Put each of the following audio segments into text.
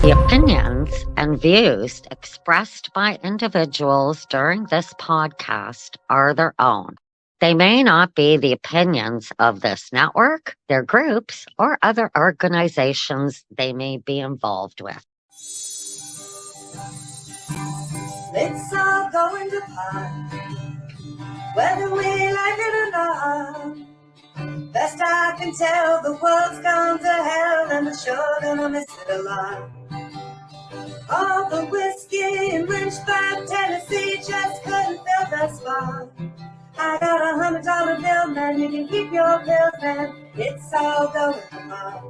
The opinions and views expressed by individuals during this podcast are their own. They may not be the opinions of this network, their groups, or other organizations they may be involved with. It's all going to pot, whether we like it or not. Best I can tell, the world's gone to hell, and we're sure gonna miss it a lot. All the whiskey in Lynchburg, Tennessee just couldn't fill that spot. I got $100 bill, man, you can keep your pills, man. It's all going to pot.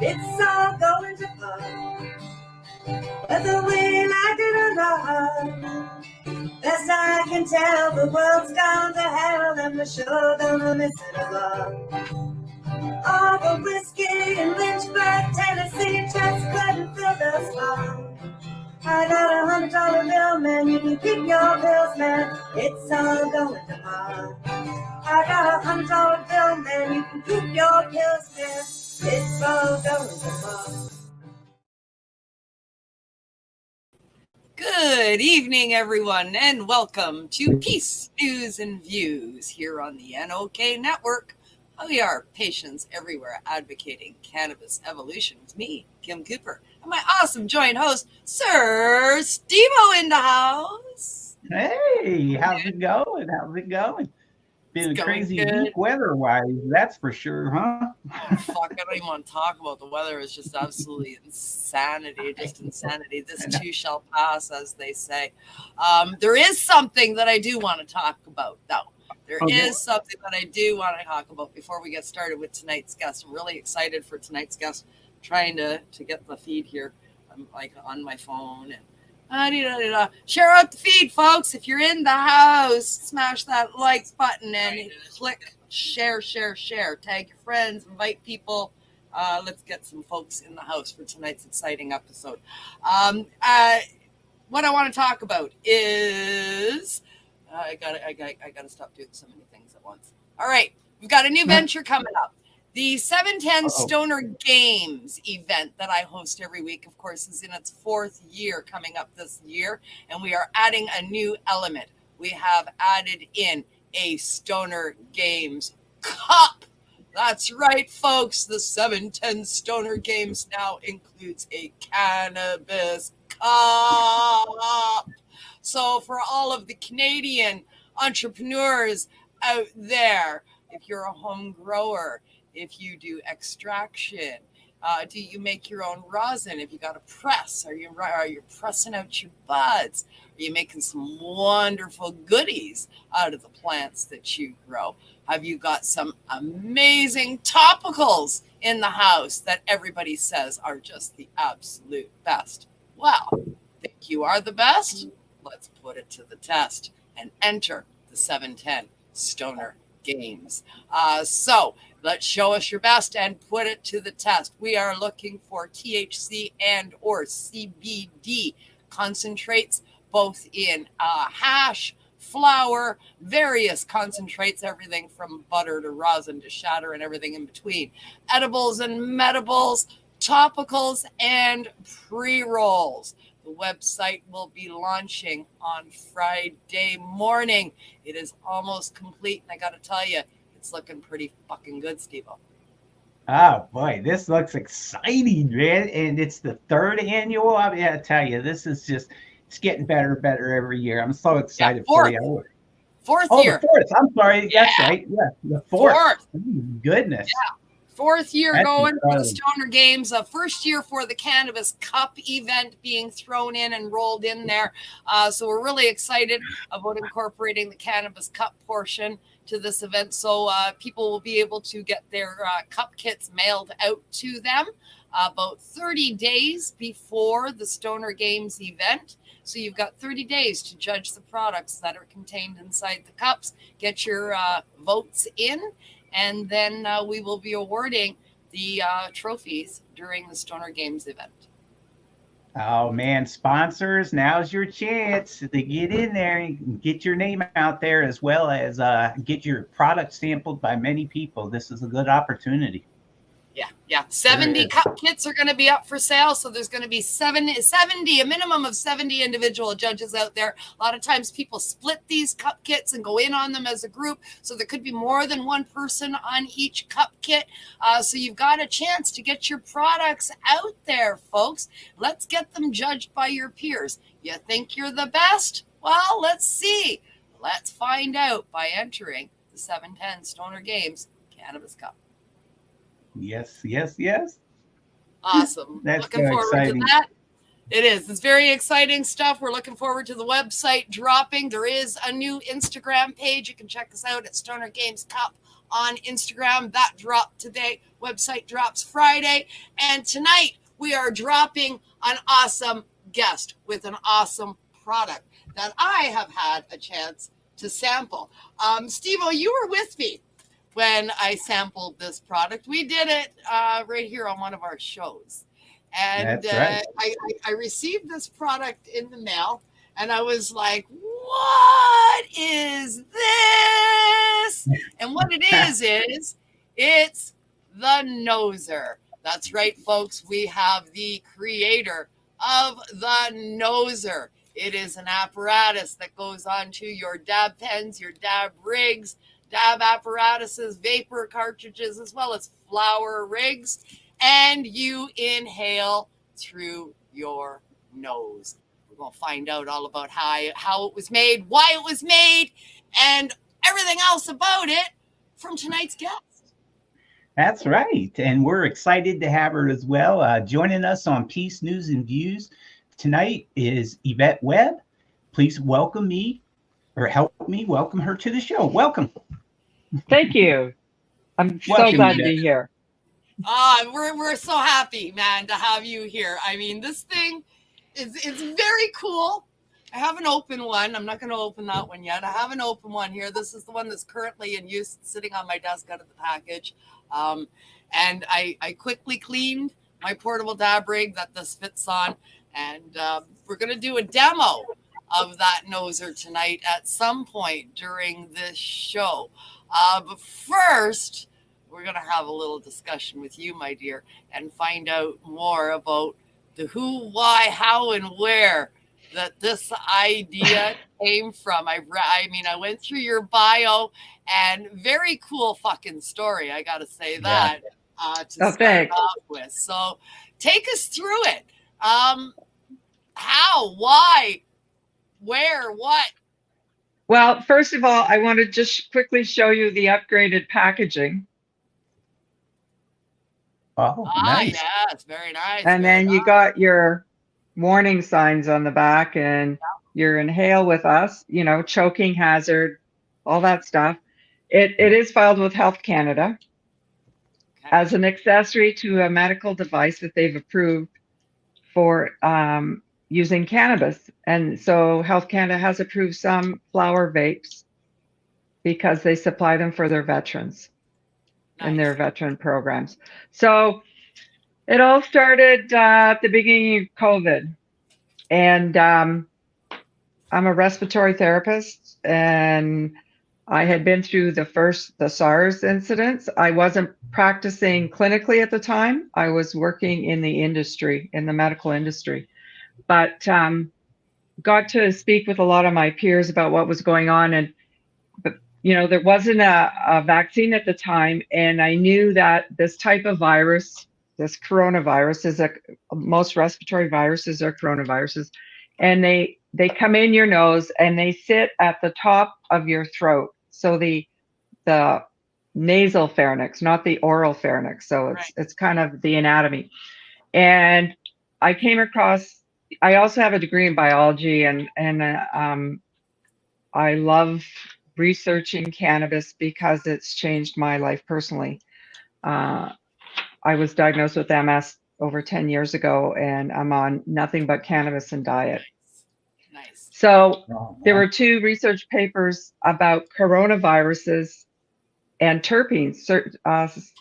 It's all going to pot, whether we like it or not. Best I can tell, the world's gone to hell, and we're sure gonna miss it a lot. All the whiskey in Lynchburg, Tennessee just couldn't fill the spot. I got $100 bill, man, you can keep your pills, man. It's all going to pot. I got $100 bill, man, you can keep your pills, man. It's all going to pot. Good evening, everyone, and welcome to Peace, News, and Views here on the NOK Network. We are patients everywhere advocating cannabis evolution with me, Kim Cooper, and my awesome joint host, Siir SteveO in the house. Hey, how's it going? How's it going? Been a crazy week weather-wise, that's for sure, huh? Oh, fuck, I don't even want to talk about the weather. It's just absolutely insanity, just insanity. This too shall pass, as they say. There is something that I do want to talk about, though. There is something that I do want to talk about before we get started with tonight's guest. I'm really excited for tonight's guest, trying to get the feed here. I'm like on my phone and share out the feed, folks. If you're in the house, smash that like button and click share. Tag your friends, invite people. Let's get some folks in the house for tonight's exciting episode. What I want to talk about is I gotta stop doing so many things at once. All right, we've got a new venture coming up. The 710 Stoner Games event that I host every week, of course, is in its 4th year coming up this year, and we are adding a new element. We have added in a Stoner Games Cup. That's right, folks. The 710 Stoner Games now includes a cannabis cup. So for all of the Canadian entrepreneurs out there, if you're a home grower, if you do extraction, do you make your own rosin? If you got a press, are you pressing out your buds? Are you making some wonderful goodies out of the plants that you grow? Have you got some amazing topicals in the house that everybody says are just the absolute best? Well, think you are the best? Let's put it to the test and enter the 710 Stoner Games. So let's show us your best and put it to the test. We are looking for THC and or CBD concentrates, both in hash, flour, various concentrates, everything from butter to rosin to shatter and everything in between. Edibles and medibles, topicals and pre-rolls. The website will be launching on Friday morning. It is almost complete, and I got to tell you, it's looking pretty fucking good, SteveO. Oh boy, this looks exciting, man! And it's the 3rd annual. I mean, I tell you, this is just—it's getting better and better every year. I'm so excited for you. 4th year. The 4th. I'm sorry. Yeah. That's right. Yeah, the 4th. Oh, goodness. Yeah. 4th year That's going incredible. for the Stoner Games. 1st year for the Cannabis Cup event being thrown in and rolled in there. So we're really excited about incorporating the Cannabis Cup portion to this event. So people will be able to get their cup kits mailed out to them about 30 days before the Stoner Games event. So you've got 30 days to judge the products that are contained inside the cups, get your votes in, and then we will be awarding the trophies during the Stoner Games event. Oh man, sponsors, now's your chance to get in there and get your name out there, as well as get your product sampled by many people. This is a good opportunity. Yeah. 70 cup kits are going to be up for sale. So there's going to be 70, a minimum of 70 individual judges out there. A lot of times people split these cup kits and go in on them as a group. So there could be more than one person on each cup kit. So you've got a chance to get your products out there, folks. Let's get them judged by your peers. You think you're the best? Well, let's see. Let's find out by entering the 710 Stoner Games Cannabis Cup. Yes. Awesome. That's looking forward exciting. to that. It is. It's very exciting stuff. We're looking forward to the website dropping. There is a new Instagram page. You can check us out at Stoner Games Cup on Instagram. That dropped today. Website drops Friday. And tonight we are dropping an awesome guest with an awesome product that I have had a chance to sample. SteveO, you were with me when I sampled this product. We did it right here on one of our shows. And That's right. I received this product in the mail, and I was like, what is this? And what it is it's the Nozzr. That's right, folks. We have the creator of the Nozzr. It is an apparatus that goes onto your dab pens, your dab rigs, dab apparatuses, vapor cartridges, as well as flower rigs, and you inhale through your nose. We're going to find out all about how it was made, why it was made, and everything else about it from tonight's guest. That's right. And we're excited to have her as well. Joining us on Peace News and Views tonight is Yvette Webb. Please help me welcome her to the show. Welcome. Thank you. I'm Welcome, so glad to Yvette. be here. We're so happy, man, to have you here. I mean, this thing it's very cool. I have an open one. I'm not going to open that one yet. I have an open one here. This is the one that's currently in use, sitting on my desk out of the package. And I quickly cleaned my portable dab rig that this fits on. And we're going to do a demo of that Nozzr tonight at some point during this show. But first, we're going to have a little discussion with you, my dear, and find out more about the who, why, how, and where that this idea came from. I went through your bio, and very cool fucking story, I got to say that, to start off with. So take us through it. How, why, where, what? Well, first of all, I want to just quickly show you the upgraded packaging. Oh, nice. Yes, very nice. And then you got your warning signs on the back, and your inhale with us, choking hazard, all that stuff. It is filed with Health Canada as an accessory to a medical device that they've approved for using cannabis. And so Health Canada has approved some flower vapes because they supply them for their veterans in their veteran programs. So it all started at the beginning of COVID. And I'm a respiratory therapist, and I had been through the SARS incidents. I wasn't practicing clinically at the time. I was working in the industry, in the medical industry, but got to speak with a lot of my peers about what was going on. And there wasn't a vaccine at the time, and I knew that this type of virus, this coronavirus, most respiratory viruses are coronaviruses, and they come in your nose and they sit at the top of your throat. So the nasal pharynx, not the oral pharynx. So it's kind of the anatomy. And I came across. I also have a degree in biology, and I love researching cannabis because it's changed my life personally. I was diagnosed with MS over 10 years ago, and I'm on nothing but cannabis and diet. Nice. So there were 2 research papers about coronaviruses and terpenes,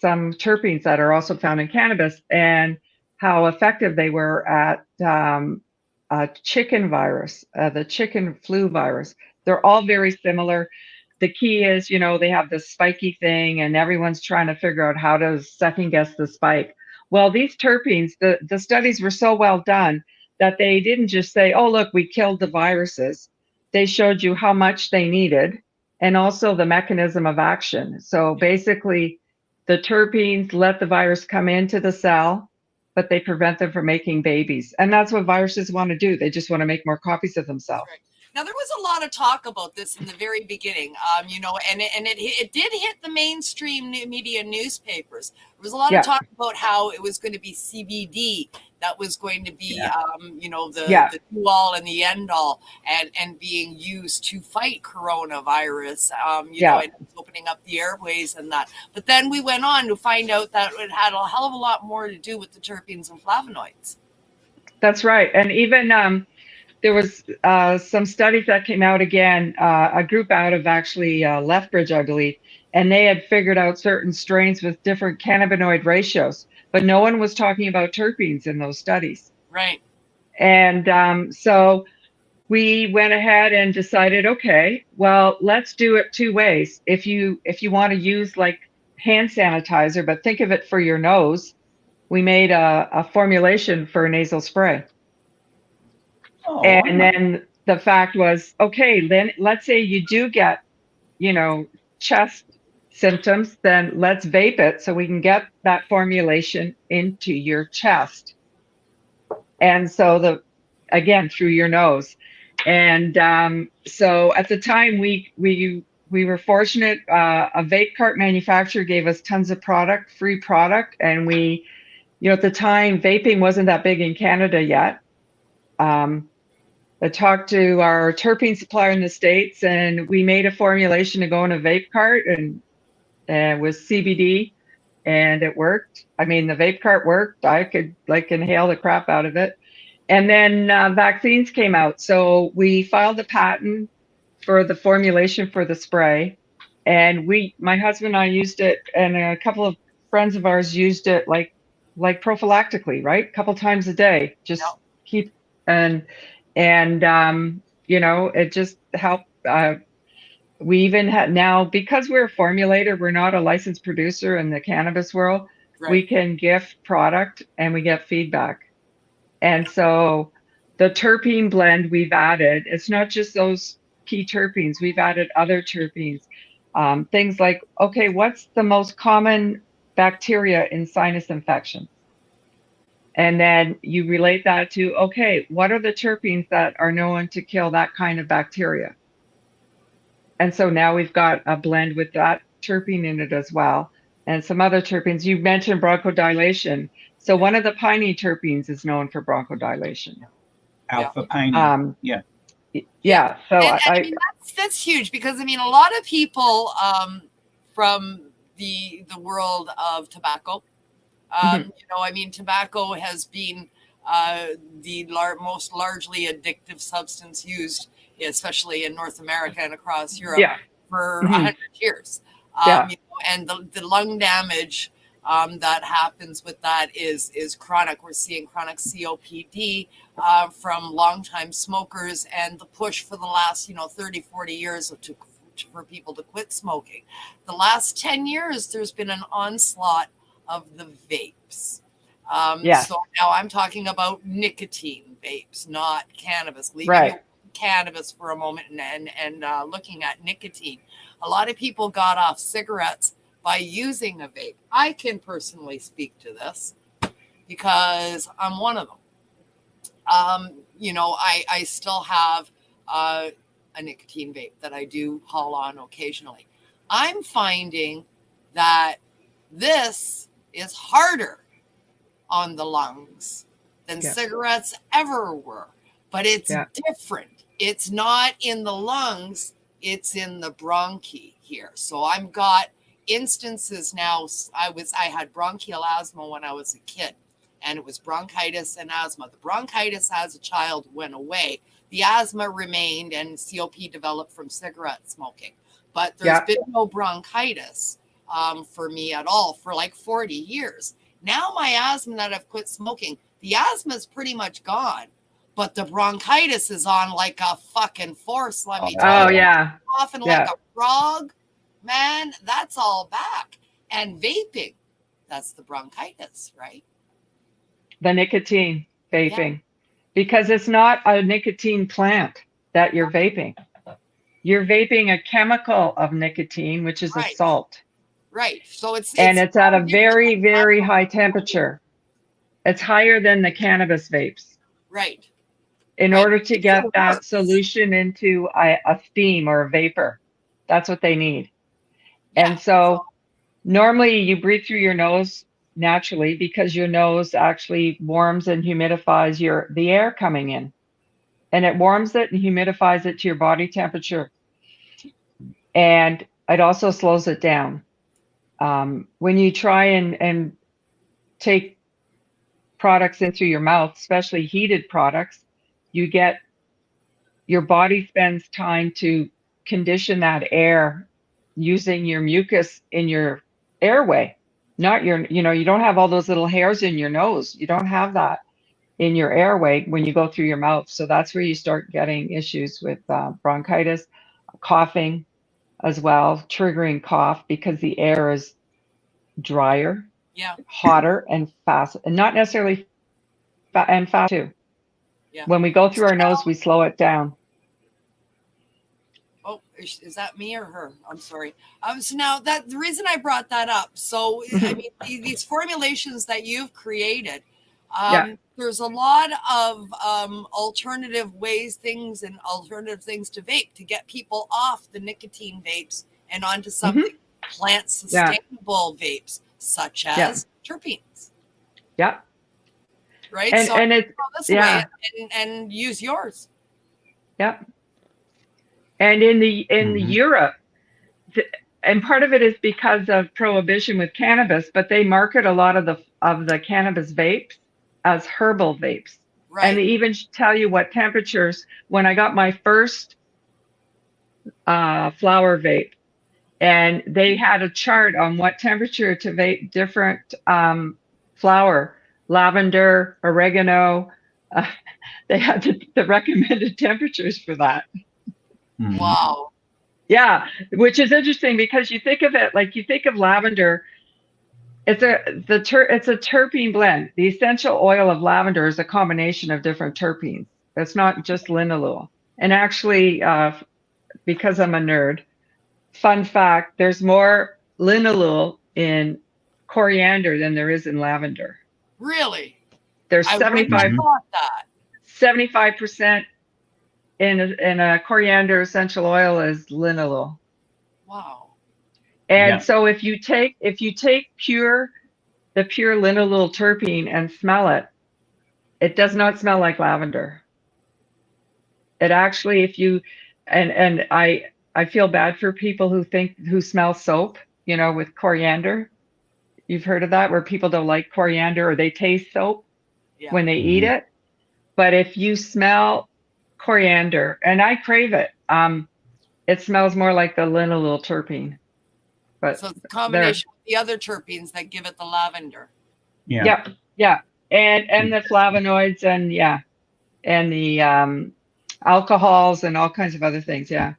some terpenes that are also found in cannabis, and how effective they were at chicken virus, the chicken flu virus. They're all very similar. the key is, they have this spiky thing and everyone's trying to figure out how to second guess the spike. Well, these terpenes, the studies were so well done that they didn't just say, oh, look, we killed the viruses. They showed you how much they needed and also the mechanism of action. So basically, the terpenes let the virus come into the cell, but they prevent them from making babies. And that's what viruses want to do. They just want to make more copies of themselves. Right. Now, there was a lot of talk about this in the very beginning, and it did hit the mainstream media newspapers. There was a lot of talk about how it was going to be CBD that was going to be, the do-all and the end-all and being used to fight coronavirus, and it's opening up the airways and that. But then we went on to find out that it had a hell of a lot more to do with the terpenes and flavonoids. That's right. And even there was some studies that came out again, a group out of actually Lethbridge, I believe, and they had figured out certain strains with different cannabinoid ratios, but no one was talking about terpenes in those studies. Right. And so we went ahead and decided, okay, well, let's do it two ways. If you want to use like hand sanitizer, but think of it for your nose, we made a formulation for nasal spray. Oh, and then the fact was, okay, then let's say you do get, chest symptoms, then let's vape it so we can get that formulation into your chest. And so again, through your nose. And so at the time we were fortunate, a vape cart manufacturer gave us tons of free product. And we, at the time, vaping wasn't that big in Canada yet. I talked to our terpene supplier in the States, and we made a formulation to go in a vape cart, and with CBD, and it worked. I mean, the vape cart worked. I could inhale the crap out of it. And then vaccines came out. So we filed a patent for the formulation for the spray. And my husband and I used it, and a couple of friends of ours used it like prophylactically, right? A couple times a day, just keep, and it just helped. We even had now, because we're a formulator, we're not a licensed producer in the cannabis world. Right. We can gift product and we get feedback. And so the terpene blend we've added, it's not just those key terpenes, we've added other terpenes. Things like, okay, what's the most common bacteria in sinus infections? And then you relate that to, okay, what are the terpenes that are known to kill that kind of bacteria? And so now we've got a blend with that terpene in it as well. And some other terpenes. You mentioned bronchodilation. So one of the pinene terpenes is known for bronchodilation. Alpha pinene. Yeah. So I mean, that's huge, because I mean, a lot of people from the world of tobacco, tobacco has been the most largely addictive substance used, especially in North America and across Europe, for 100 years. And the lung damage that happens with that is chronic. We're seeing chronic COPD from longtime smokers, and the push for the last 30, 40 years for people to quit smoking. The last 10 years, there's been an onslaught of the vapes. So now I'm talking about nicotine vapes, not cannabis. Leaving cannabis for a moment and looking at nicotine. A lot of people got off cigarettes by using a vape. I can personally speak to this because I'm one of them. I still have a nicotine vape that I do haul on occasionally. I'm finding that this is harder on the lungs than cigarettes ever were, but it's different. It's not in the lungs, it's in the bronchi here. So I've got instances now. I had bronchial asthma when I was a kid, and it was bronchitis and asthma. The bronchitis as a child went away. The asthma remained, and COP developed from cigarette smoking. But there's been no bronchitis for me at all for like 40 years. Now my asthma that I've quit smoking, the asthma is pretty much gone, but the bronchitis is on like a fucking force. Let me Oh tell you, yeah. coughing Yeah. like a frog, man, that's all back. And vaping, that's the bronchitis, right? The nicotine vaping, because it's not a nicotine plant that you're vaping. You're vaping a chemical of nicotine, which is a Right. salt. Right. So it's And it's at a not very, nicotine, very that's high temperature. It's higher than the cannabis vapes. right. In Right. order to It's get the that worst. solution into a steam or a vapor, that's what they need. Yeah. And so normally you breathe through your nose naturally because your nose actually warms and humidifies the air coming in. And it warms it and humidifies it to your body temperature. And it also slows it down. When you try and take products in through your mouth, especially heated products, your body spends time to condition that air using your mucus in your airway, not you don't have all those little hairs in your nose. You don't have that in your airway when you go through your mouth. So that's where you start getting issues with bronchitis, coughing as well, triggering cough because the air is drier, Yeah. hotter, and fast, and not necessarily and fast too. Yeah. When we go through our nose, we slow it down. Oh, is that me or her? I'm sorry. So now that the reason I brought that up. So I mean, these formulations that you've created, there's a lot of alternative things to vape to get people off the nicotine vapes and onto something plant sustainable vapes, such as terpenes. Yeah. Right. And, so and it's this way and use yours. Yeah. And in the Europe, and part of it is because of prohibition with cannabis, but they market a lot of the cannabis vapes as herbal vapes. Right. And they even tell you what temperatures. When I got my first flower vape, and they had a chart on what temperature to vape different flower, lavender, oregano. They had the recommended temperatures for that. Mhm. Wow. Yeah, which is interesting because you think of it like you think of lavender. It's a terpene blend. The essential oil of lavender is a combination of different terpenes. It's not just linalool. And actually, because I'm a nerd, fun fact: there's more linalool in coriander than there is in lavender. Really? There's I wouldn't have thought that. 75% in a coriander essential oil is linalool. Wow. And so if you take the pure linalool terpene and smell it, it does not smell like lavender. It actually, if you and I feel bad for people who smell soap, with coriander. You've heard of that, where people don't like coriander or they taste soap when they eat it. But if you smell coriander, and I crave it, it smells more like the linalool terpene. But so it's a combination with the other terpenes that give it the lavender. Yeah. And the flavonoids and the alcohols and all kinds of other things. Yeah.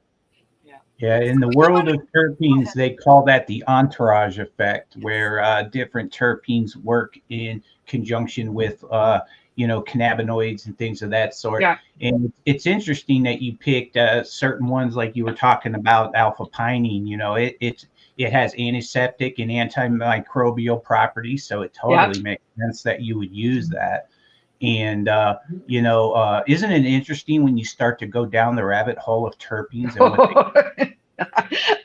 In the world of terpenes, they call that the entourage effect, where different terpenes work in conjunction with cannabinoids and things of that sort. Yeah. And it's interesting that you picked certain ones, like you were talking about alpha pinene. It has antiseptic and antimicrobial properties, so it totally makes sense that you would use that. And isn't it interesting when you start to go down the rabbit hole of terpenes and what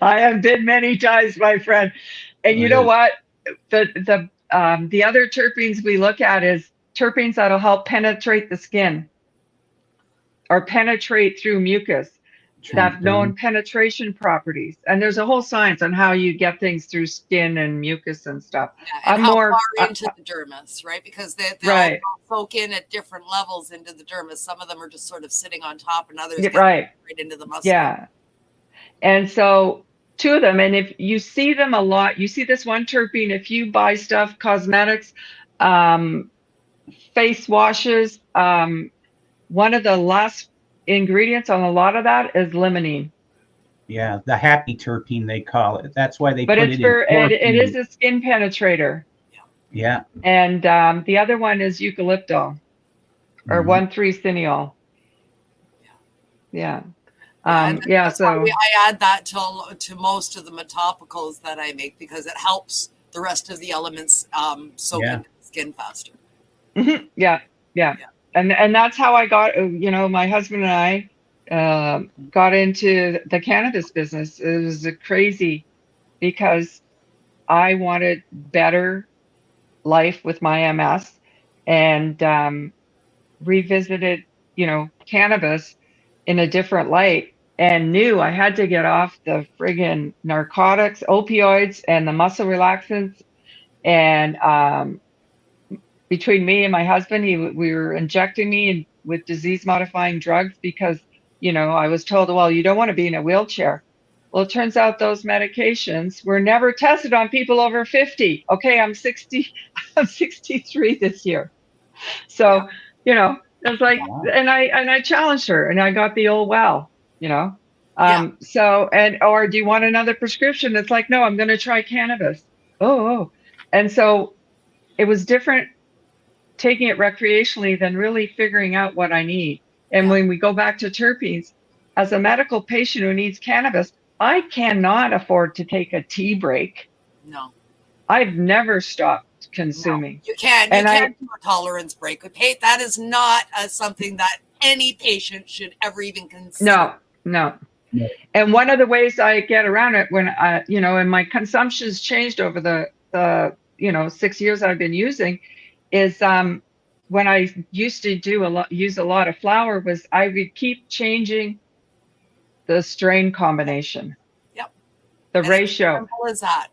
I have been many times, my friend. And you know what? The other terpenes we look at is terpenes that'll help penetrate the skin or penetrate through mucus. That have known penetration properties. And there's a whole science on how you get things through skin and mucus and stuff. Yeah, and how far into the dermis, right? Because they'll soak in at different levels into the dermis. Some of them are just sort of sitting on top, and others get right into the muscle. Yeah. And so two of them, and if you see them a lot, you see this one terpene, if you buy stuff, cosmetics, face washes, one of the last ingredients on a lot of that is limonene. Yeah, the happy terpene they call it. That's why they But put it's it in it is food. a skin penetrator. Yeah. And the other one is eucalyptol or 1,3-cineol. Yeah. And that's so why I add that to most of the topicals that I make, because it helps the rest of the elements soak into the skin faster. Yeah. And that's how I got, my husband and I got into the cannabis business. It was crazy because I wanted better life with my MS and revisited, cannabis in a different light, and knew I had to get off the friggin' narcotics, opioids, and the muscle relaxants. And between me and my husband, we were injecting me with disease modifying drugs because, I was told, well, you don't want to be in a wheelchair. Well, it turns out those medications were never tested on people over 50. Okay, I'm 60, I'm 63 this year. So, it's like, and I challenged her, and I got the old well, or do you want another prescription? It's like, no, I'm going to try cannabis. Oh. And so it was different taking it recreationally than really figuring out what I need. And when we go back to terpenes, as a medical patient who needs cannabis, I cannot afford to take a tea break. No. I've never stopped consuming. No, you can't. You can't do a tolerance break. That is not something that any patient should ever even consider. No. And one of the ways I get around it when and my consumption's changed over the 6 years I've been using, is when I used to use a lot of flower, was I would keep changing the strain combination. Yep. The ratio. As simple as that.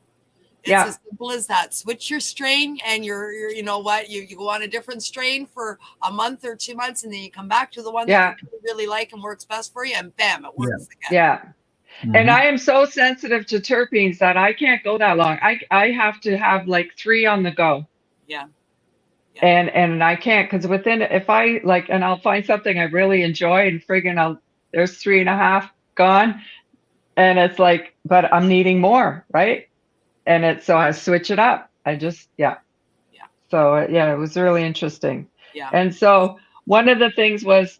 It's as simple as that. Switch your strain, and you're you know what, you go on a different strain for a month or 2 months, and then you come back to the one that you really like and works best for you, and bam, it works again. Yeah. And I am so sensitive to terpenes that I can't go that long. I have to have like 3 on the go. Yeah. And I can't, because if I like, and I'll find something I really enjoy, and friggin' there's 3.5 gone, and it's like, but I'm needing more, right? And so I switch it up. So it was really interesting. Yeah. And so one of the things was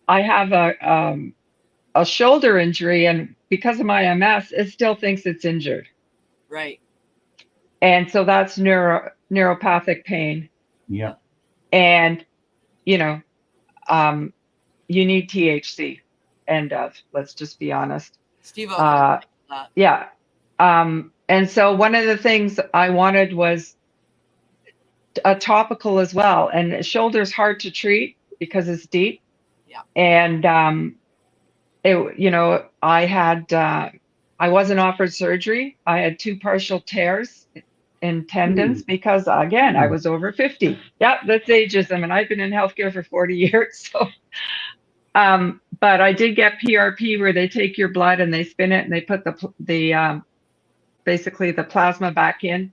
I have a shoulder injury, and because of my MS, it still thinks it's injured. Right. And so that's neuropathic pain. Yeah. And, you need THC. And let's just be honest. SteveO. Yeah. And so one of the things I wanted was a topical as well. And shoulder's hard to treat because it's deep. Yeah. And I wasn't offered surgery. I had 2 partial tears in tendons because, again, I was over 50. Yeah, that's ageism, and I've been in healthcare for 40 years. So, but I did get PRP, where they take your blood and they spin it and they put basically the plasma back in,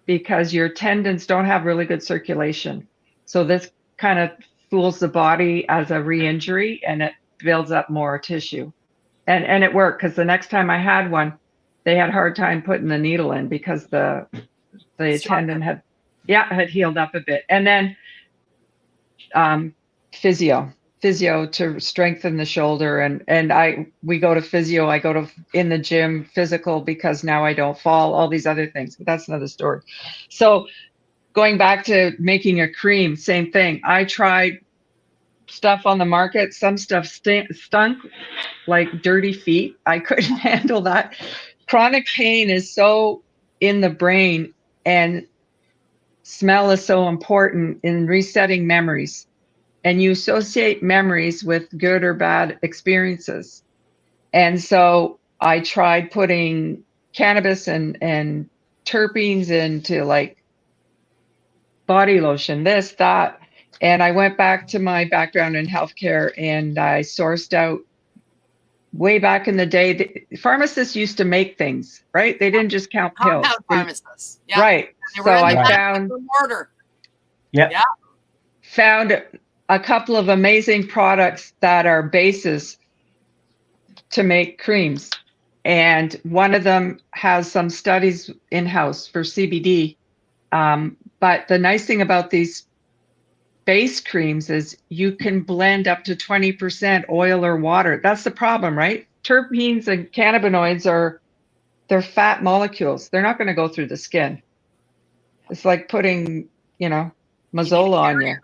because your tendons don't have really good circulation. So this kind of fools the body as a re-injury, and it builds up more tissue. And it worked, because the next time I had one, they had a hard time putting the needle in because the tendon had healed up a bit. And then physio to strengthen the shoulder, and we go to physio. I go to in the gym physical because now I don't fall, all these other things, but that's another story. So going back to making a cream, same thing. I tried stuff on the market. Some stuff stunk like dirty feet. I couldn't handle that. Chronic pain is so in the brain, and smell is so important in resetting memories. And you associate memories with good or bad experiences. And so I tried putting cannabis and terpenes into like body lotion, this, that. And I went back to my background in healthcare, and I sourced out, way back in the day, the pharmacists used to make things, right? They didn't just count pills. Compound pharmacists. Yeah. Right. So I found. Order. Yeah. Found a couple of amazing products that are bases to make creams. And one of them has some studies in-house for CBD. But the nice thing about these base creams is you can blend up to 20% oil or water. That's the problem, right? Terpenes and cannabinoids they're fat molecules. They're not going to go through the skin. It's like putting, Mazzola on you.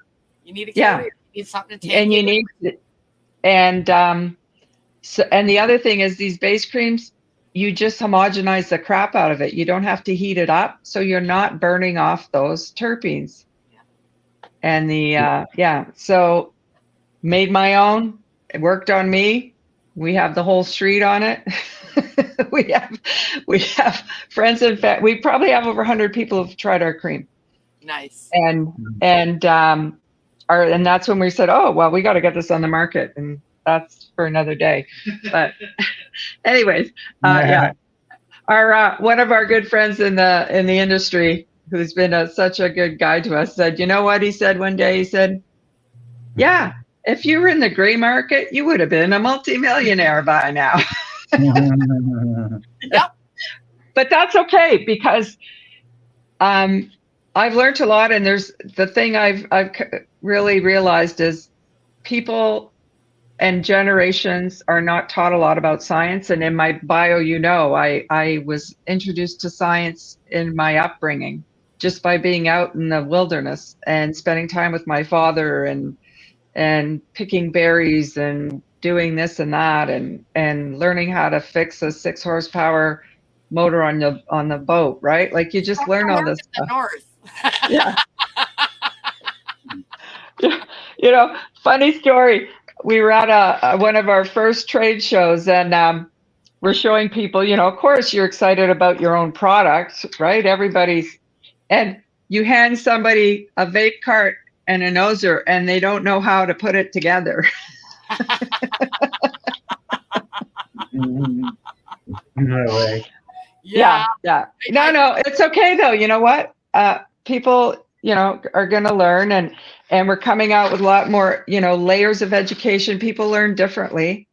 You need a carrier. You need something to take. And you need, and the other thing is these base creams, you just homogenize the crap out of it. You don't have to heat it up, so you're not burning off those terpenes. And so made my own. It worked on me. We have the whole street on it. we have friends and we probably have over 100 people who've tried our cream. Nice. And that's when we said, oh well, we got to get this on the market, and that's for another day. But anyways, our one of our good friends in the industry, who's been such a good guy to us, said, you know what he said one day? He said, yeah, if you were in the gray market, you would have been a multimillionaire by now. Yep. But that's okay, because I've learned a lot, and there's the thing I've really realized is people and generations are not taught a lot about science. And in my bio, I was introduced to science in my upbringing just by being out in the wilderness and spending time with my father and picking berries and doing this and that and learning how to fix a 6 horsepower motor on the boat, right? Like you just learn all this stuff. North. Yeah. Funny story. We were at one of our first trade shows, and we're showing people, of course you're excited about your own product, right? And you hand somebody a vape cart and a Nozzr, and they don't know how to put it together. No way. Yeah. No, it's okay though. You know what? People, are going to learn, and we're coming out with a lot more, layers of education. People learn differently.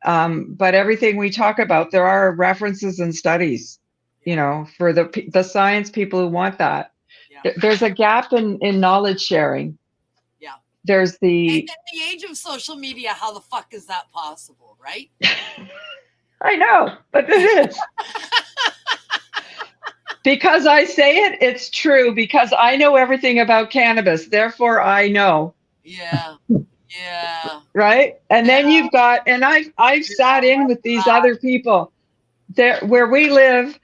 But everything we talk about, there are references and studies, for the science people who want that. Yeah. There's a gap in knowledge sharing. Yeah. There's in the age of social media, how the fuck is that possible, right? I know, but it is. Because I say it, it's true, because I know everything about cannabis, therefore I know. Yeah. Right? And then you've got, and I've sat in with these other people. There, where we live,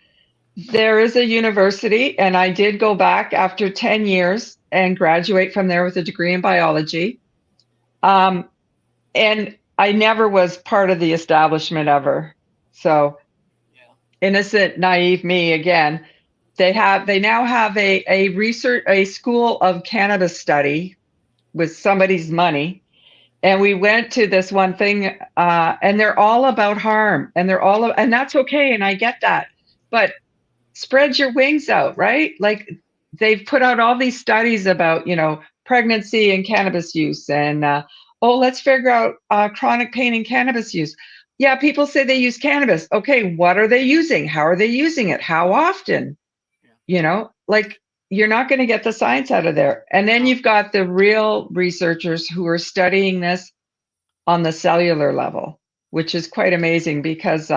there is a university, and I did go back after 10 years and graduate from there with a degree in biology. And I never was part of the establishment ever. So innocent, naive me again. They now have a school of cannabis study with somebody's money. And we went to this one thing, and they're all about harm, and and that's okay. And I get that, but spread your wings out, right? Like they've put out all these studies about, pregnancy and cannabis use, and let's figure out chronic pain and cannabis use. Yeah, people say they use cannabis. Okay, what are they using? How are they using it? How often? Like you're not going to get the science out of there. And then you've got the real researchers who are studying this on the cellular level, which is quite amazing, because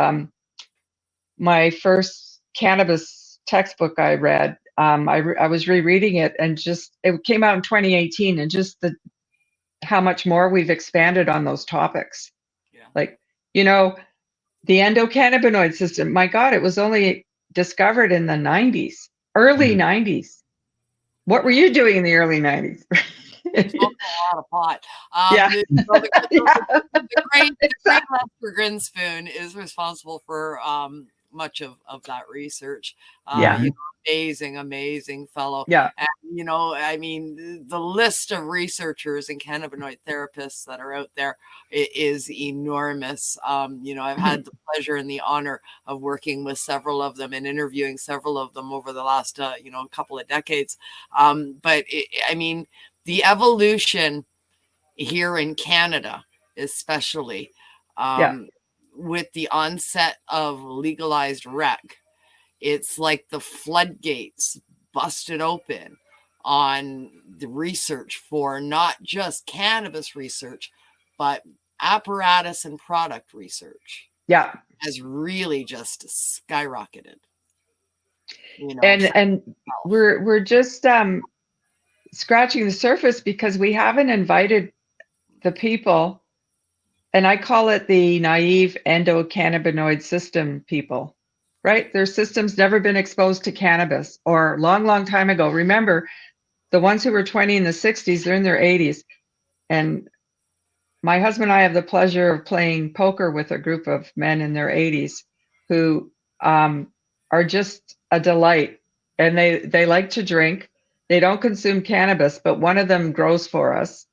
my first cannabis textbook I read, I was rereading it, and it came out in 2018, and just how much more we've expanded on those topics. Yeah. Like, the endocannabinoid system, my God, it was only discovered in the 90s, early 90s. What were you doing in the early 90s? Smoking a lot of pot. The great Lester Grinspoon is responsible for much of that research. Amazing fellow. Yeah. And, the list of researchers and cannabinoid therapists that are out there is enormous. I've had the pleasure and the honor of working with several of them and interviewing several of them over the last, couple of decades. But the evolution here in Canada, especially with the onset of legalized rec. It's like the floodgates busted open on the research for not just cannabis research, but apparatus and product research. Yeah. Has really just skyrocketed. You know, and we're just scratching the surface because we haven't invited the people, and I call it the naive endocannabinoid system people, right? Their system's never been exposed to cannabis, or long time ago. Remember, the ones who were 20 in the 60s, they're in their 80s. And my husband and I have the pleasure of playing poker with a group of men in their 80s who are just a delight. And they like to drink. They don't consume cannabis, but one of them grows for us.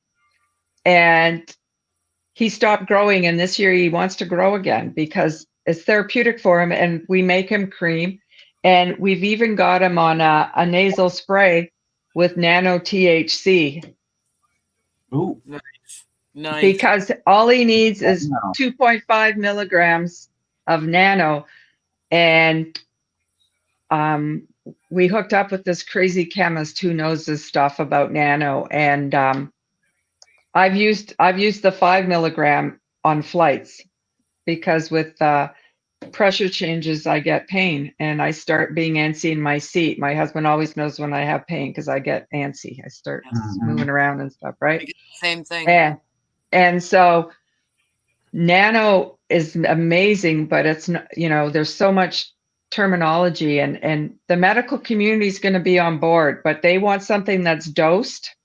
And he stopped growing, and this year he wants to grow again because it's therapeutic for him, and we make him cream. And we've even got him on a nasal spray with nano THC. Ooh. Nice. Because all he needs is 2.5 milligrams of nano. And we hooked up with this crazy chemist who knows this stuff about nano. And I've used the 5 milligram on flights because with pressure changes, I get pain and I start being antsy in my seat. My husband always knows when I have pain because I get antsy. I start moving around and stuff, right? Same thing. And so nano is amazing, but it's not, there's so much terminology, and the medical community is going to be on board, but they want something that's dosed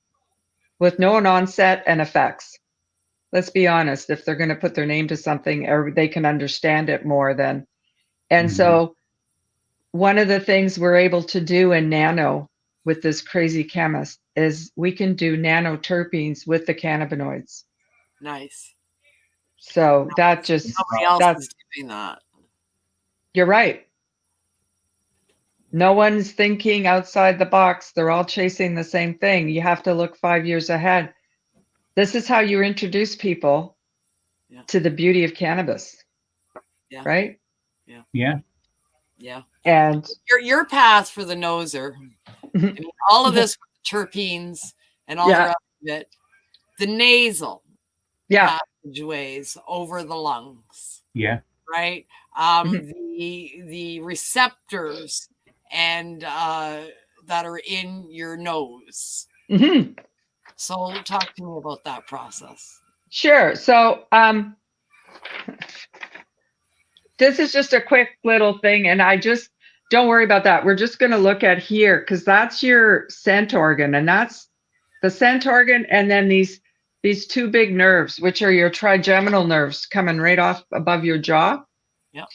with known onset and effects. Let's be honest, if they're going to put their name to something, or they can understand it more than. And so one of the things we're able to do in nano with this crazy chemist is we can do nano terpenes with the cannabinoids. Nice. So that just, nobody else is doing that. You're right. No one's thinking outside the box. They're all chasing the same thing. You have to look 5 years ahead. This is how you introduce people to the beauty of cannabis. Yeah. Right? Yeah. Yeah. Yeah. And your path for the Nozzr, I mean, all of this with the terpenes and all the rest of it, the nasal passageways over the lungs. Yeah. Right? The receptors and that are in your nose. So talk to me about that process. Sure. So this is just a quick little thing, and I just don't worry about that. We're just going to look at here because that's your scent organ, and that's the scent organ, and then these two big nerves, which are your trigeminal nerves coming right off above your jaw. Yeah.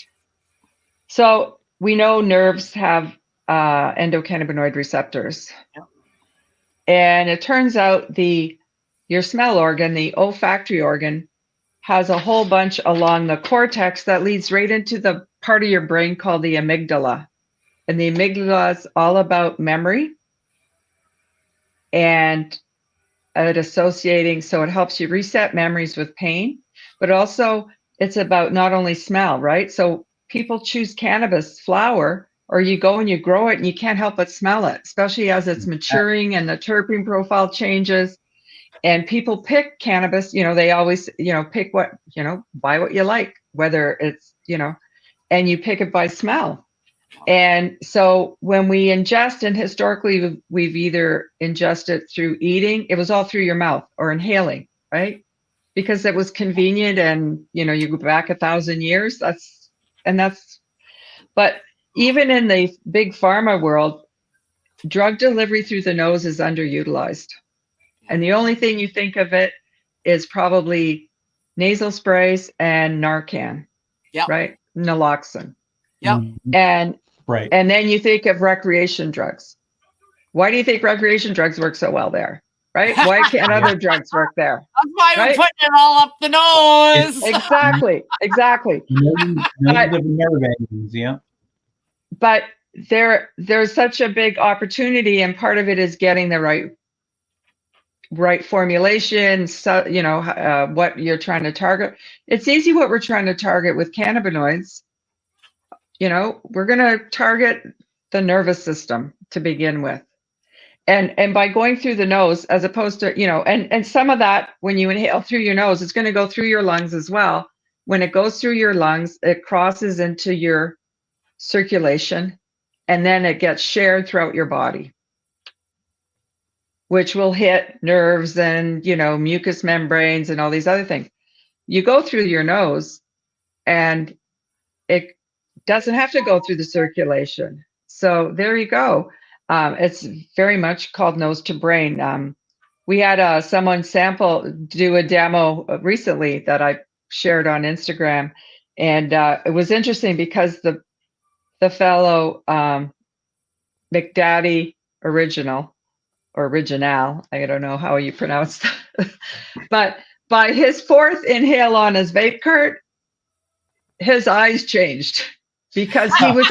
So we know nerves have endocannabinoid receptors. Yeah. And it turns out your smell organ, the olfactory organ, has a whole bunch along the cortex that leads right into the part of your brain called the amygdala. And the amygdala is all about memory and associating. So it helps you reset memories with pain, but also it's about not only smell, right? So people choose cannabis flower, or you go and you grow it and you can't help but smell it, especially as it's maturing and the terpene profile changes. And people pick cannabis, they always, pick what, buy what you like, whether it's, and you pick it by smell. And so when we ingest, and historically we've either ingested through eating, it was all through your mouth, or inhaling, right? Because it was convenient, and, you go back 1,000 years, but even in the big pharma world, drug delivery through the nose is underutilized. And the only thing you think of it is probably nasal sprays and Narcan, right? Naloxone. Yep. And then you think of recreation drugs. Why do you think recreation drugs work so well there? Right? Why can't other drugs work there? That's why you're putting it all up the nose. Exactly. But there's such a big opportunity, and part of it is getting the right right formulation, so, you know, what you're trying to target. It's easy what we're trying to target with cannabinoids. You know, we're going to target the nervous system to begin with. And by going through the nose, as opposed to, you know, and some of that, when you inhale through your nose, it's going to go through your lungs as well. When it goes through your lungs, it crosses into your circulation, and then it gets shared throughout your body, which will hit nerves and, you know, mucous membranes and all these other things. You go through your nose, and it doesn't have to go through the circulation. So there you go. It's very much called nose to brain. We had someone do a demo recently that I shared on Instagram, and it was interesting because the fellow McDaddy Original, I don't know how you pronounce that, but by his fourth inhale on his vape cart, his eyes changed because he was,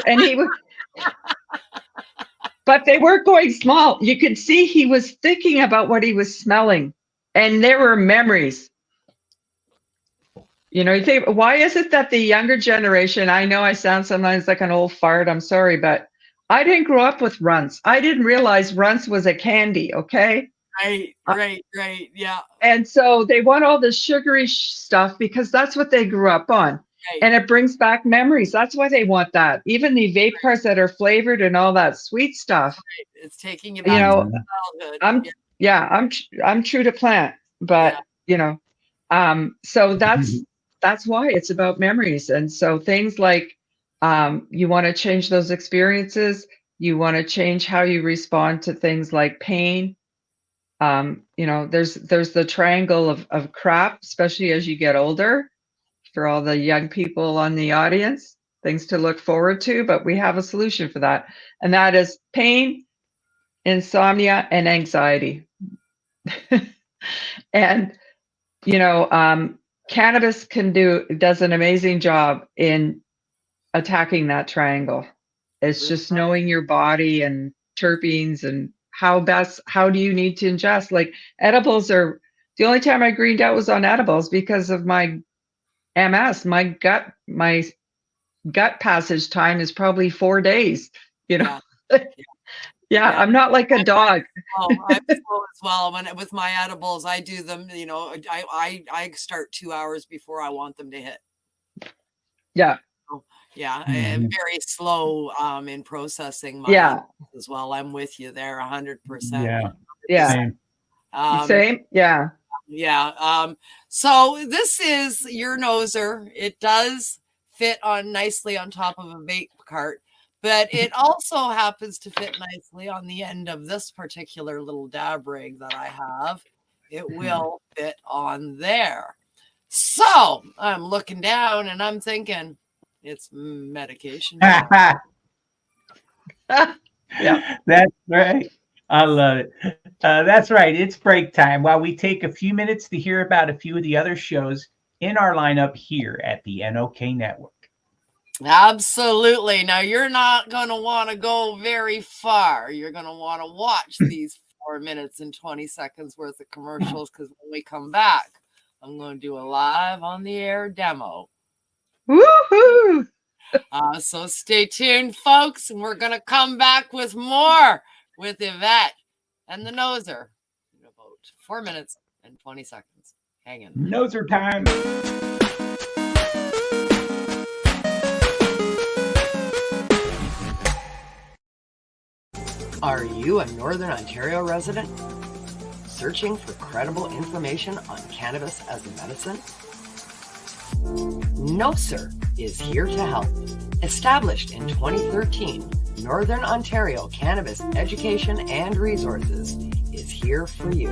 but they weren't going small. You could see he was thinking about what he was smelling, and there were memories. You know, you think, why is it that the younger generation, I know I sound sometimes like an old fart, I'm sorry, but I didn't grow up with runts. I didn't realize runts was a candy, okay? Right, yeah. And so they want all this sugary stuff because that's what they grew up on. Right. And it brings back memories. That's why they want that. Even the vape carts that are flavored and all that sweet stuff. Right. It's taking you back to childhood. I'm true to plant, but you know, so that's why it's about memories. And so things like you want to change those experiences. You want to change how you respond to things like pain. You know, there's the triangle of crap, especially as you get older. For all the young people on the audience, things to look forward to, but we have a solution for that. And that is pain, insomnia, and anxiety. And, you know, cannabis does an amazing job in attacking that triangle. It's just knowing your body and terpenes and how do you need to ingest. Like edibles are, the only time I greened out was on edibles because of my MS. My gut passage time is probably 4 days, you know. Yeah, I'm not like a dog. I'm slow as well. With my edibles, I do them, you know, I start 2 hours before I want them to hit. Yeah. Yeah, I'm very slow in processing my as well. I'm with you there 100%. Yeah. Same. Yeah. Yeah. So this is your Nozzr. It does fit on nicely on top of a vape cart, but it also happens to fit nicely on the end of this particular little dab rig that I have. It will fit on there. So I'm looking down and I'm thinking it's medication. Yeah, that's right. I love it. That's right. It's break time. While we take a few minutes to hear about a few of the other shows in our lineup here at the NOK Network. Absolutely. Now, you're not going to want to go very far. You're going to want to watch these 4 minutes and 20 seconds worth of commercials, because when we come back, I'm going to do a live on the air demo. Woohoo! So stay tuned, folks, and we're going to come back with more with Yvette and the Nozzr in about 4 minutes and 20 seconds. Hang in. Nozzr time. Are you a Northern Ontario resident searching for credible information on cannabis as a medicine? Nozzr is here to help. Established in 2013, Northern Ontario Cannabis Education and Resources is here for you.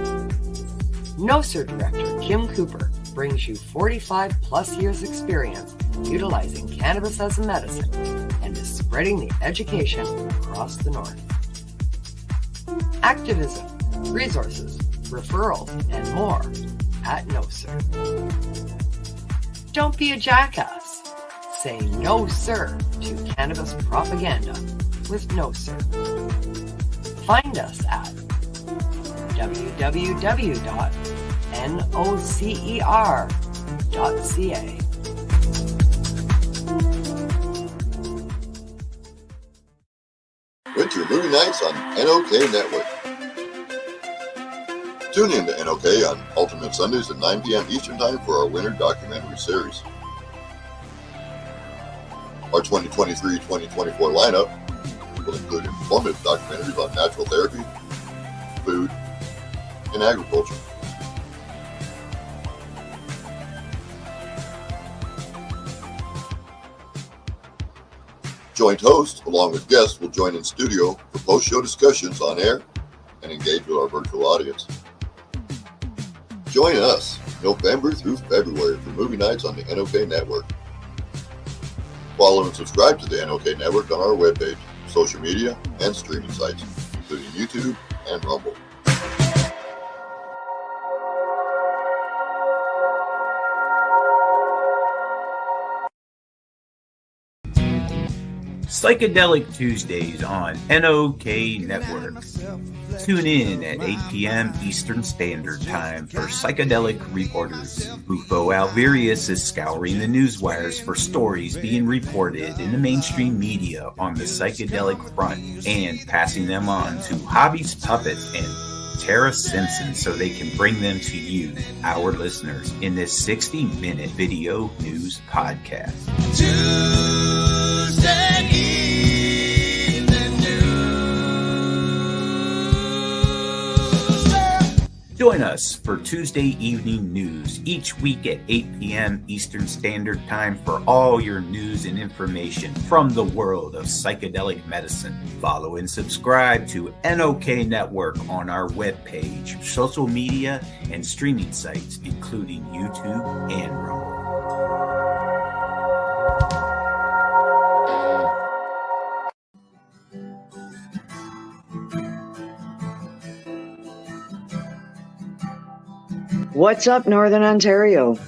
Nozzr Director Kim Cooper brings you 45 plus years experience utilizing cannabis as a medicine and is spreading the education across the North. Activism, resources, referrals, and more at Nozzr. Don't be a jackass. Say no, sir, to cannabis propaganda with Nozzr. Find us at www.nocer.ca. Winter Movie Nights on NOK Network. Tune in to NOK on alternate Sundays at 9 p.m. Eastern Time for our winter documentary series. Our 2023-2024 lineup will include informative documentaries on natural therapy, food, and agriculture. Joint hosts, along with guests, will join in studio for post-show discussions on air and engage with our virtual audience. Join us November through February for movie nights on the NOK Network. Follow and subscribe to the NOK Network on our webpage, social media, and streaming sites, including YouTube and Rumble. Psychedelic Tuesdays on NOK Network. Tune in at 8 p.m. Eastern Standard Time for Psychedelic Reporters. Bufo Alvarius is scouring the newswires for stories being reported in the mainstream media on the psychedelic front and passing them on to Hobby's Puppet and Tara Simpson so they can bring them to you, our listeners, in this 60-minute video news podcast. Tuesday evening news. Join us for Tuesday evening news each week at 8 p.m. Eastern Standard Time for all your news and information from the world of psychedelic medicine. Follow and subscribe to NOK Network on our webpage, social media, and streaming sites, including YouTube and Rumble. What's up, Northern Ontario?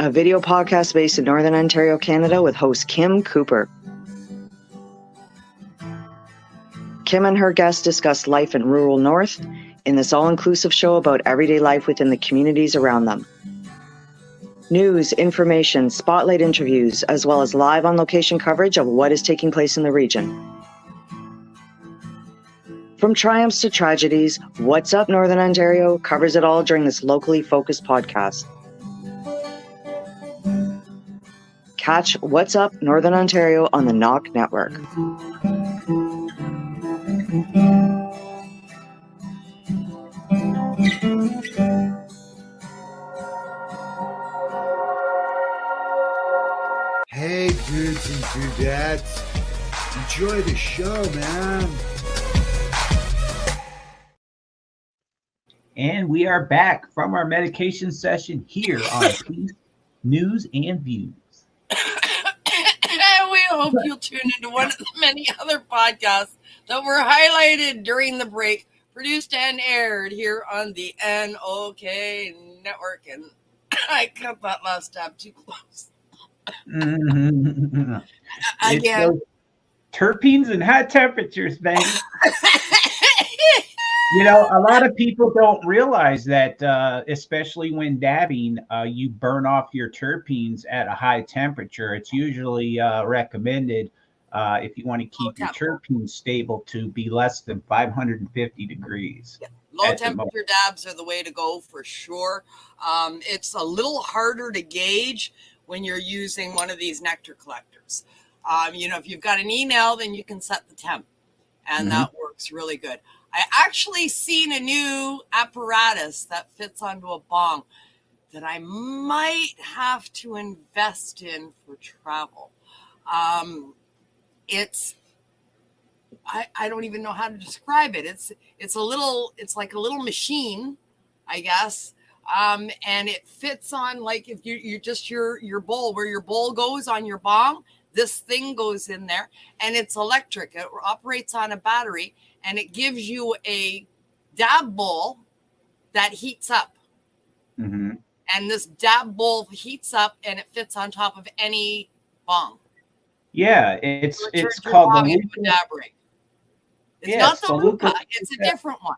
A video podcast based in Northern Ontario, Canada, with host Kim Cooper. Kim and her guests discuss life in rural North in this all-inclusive show about everyday life within the communities around them. News, information, spotlight interviews, as well as live on-location coverage of what is taking place in the region. From triumphs to tragedies, What's Up Northern Ontario covers it all during this locally focused podcast. Catch What's Up Northern Ontario on the NOK Network. Hey, dudes and dudettes. Enjoy the show, man. And we are back from our medication session here on Peace News and Views. We hope you'll tune into one of the many other podcasts that were highlighted during the break, produced and aired here on the NOK Network. And I cut that last tab too close. Mm-hmm. Again. Terpenes and high temperatures, baby. You know, a lot of people don't realize that, especially when dabbing, you burn off your terpenes at a high temperature. It's usually recommended if you want to keep your terpenes stable to be less than 550 degrees. Yeah. Low temperature dabs are the way to go for sure. It's a little harder to gauge when you're using one of these nectar collectors. If you've got an e-nail, then you can set the temp, and that works really good. I actually seen a new apparatus that fits onto a bong that I might have to invest in for travel. I don't even know how to describe it. It's like a little machine, I guess. And it fits on, like, if you just your bowl, where your bowl goes on your bong, this thing goes in there, and it's electric. It operates on a battery, and it gives you a dab bowl that heats up. Mm-hmm. And this dab bowl heats up, and it fits on top of any bong. Yeah, it's called the dab rig. It's not the Luca. It's a different one.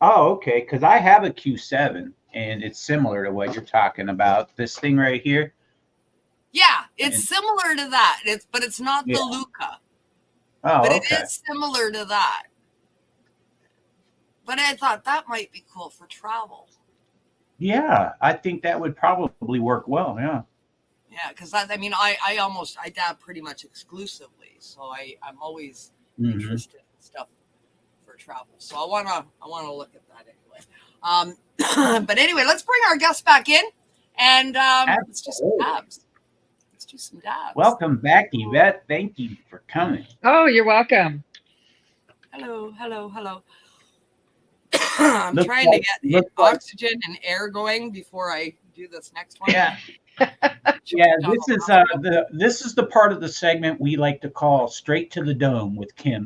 Oh, okay. Because I have a Q7, and it's similar to what you're talking about. This thing right here. Yeah, it's similar to that. But it's not the Luca. Oh, but okay. it is similar to that. But I thought that might be cool for travel. Yeah, I think that would probably work well. Yeah. Yeah, because I dab pretty much exclusively, so I'm always interested in stuff for travel. So I wanna look at that anyway. But anyway, let's bring our guest back in, and let's do some dabs. Let's do some dabs. Welcome back, Yvette. Thank you for coming. Oh, you're welcome. Hello. I'm trying to get oxygen and air going before I do this next one. Yeah. Yeah, this is the part of the segment we like to call Straight to the Dome with Kim.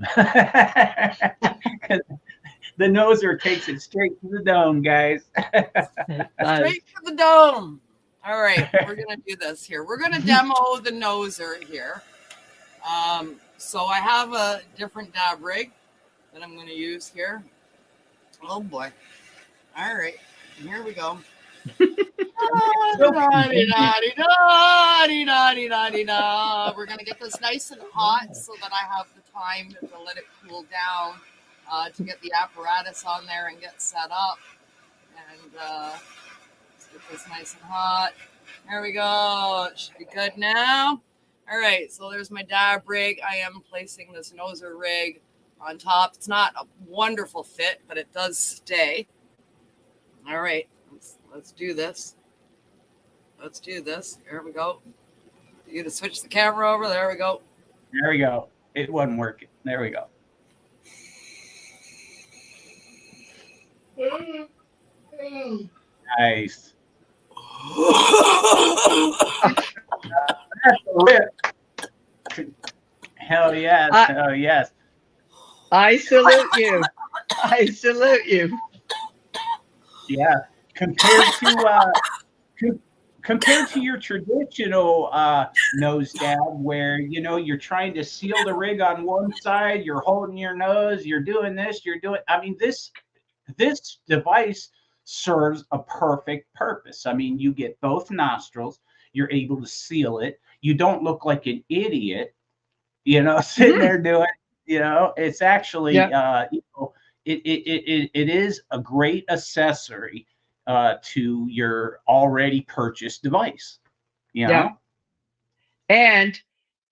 The Nozzr takes it straight to the dome, guys. Straight to the dome. All right, we're going to do this here. We're going to demo the Nozzr here. So I have a different dab rig that I'm going to use here. Oh, boy. All right, here we go. We're gonna get this nice and hot so that I have the time to let it cool down, to get the apparatus on there and get set up. And let's get this nice and hot. There we go. It should be good now. All right, so there's my dab rig. I am placing this Nozzr rig on top. It's not a wonderful fit, but it does stay. All right, let's do this. Let's do this. Here we go. You got to switch the camera over. There we go. There we go. It wasn't working. There we go. Nice. That's a rip. Hell yes. Hell yes. I salute you. I salute you. Yeah. Compared to your traditional nose dab, where you're trying to seal the rig on one side, you're holding your nose, you're doing this, I mean, this device serves a perfect purpose. I mean, you get both nostrils, you're able to seal it, you don't look like an idiot, sitting there doing, it's actually it is a great accessory to your already purchased device. Yeah. And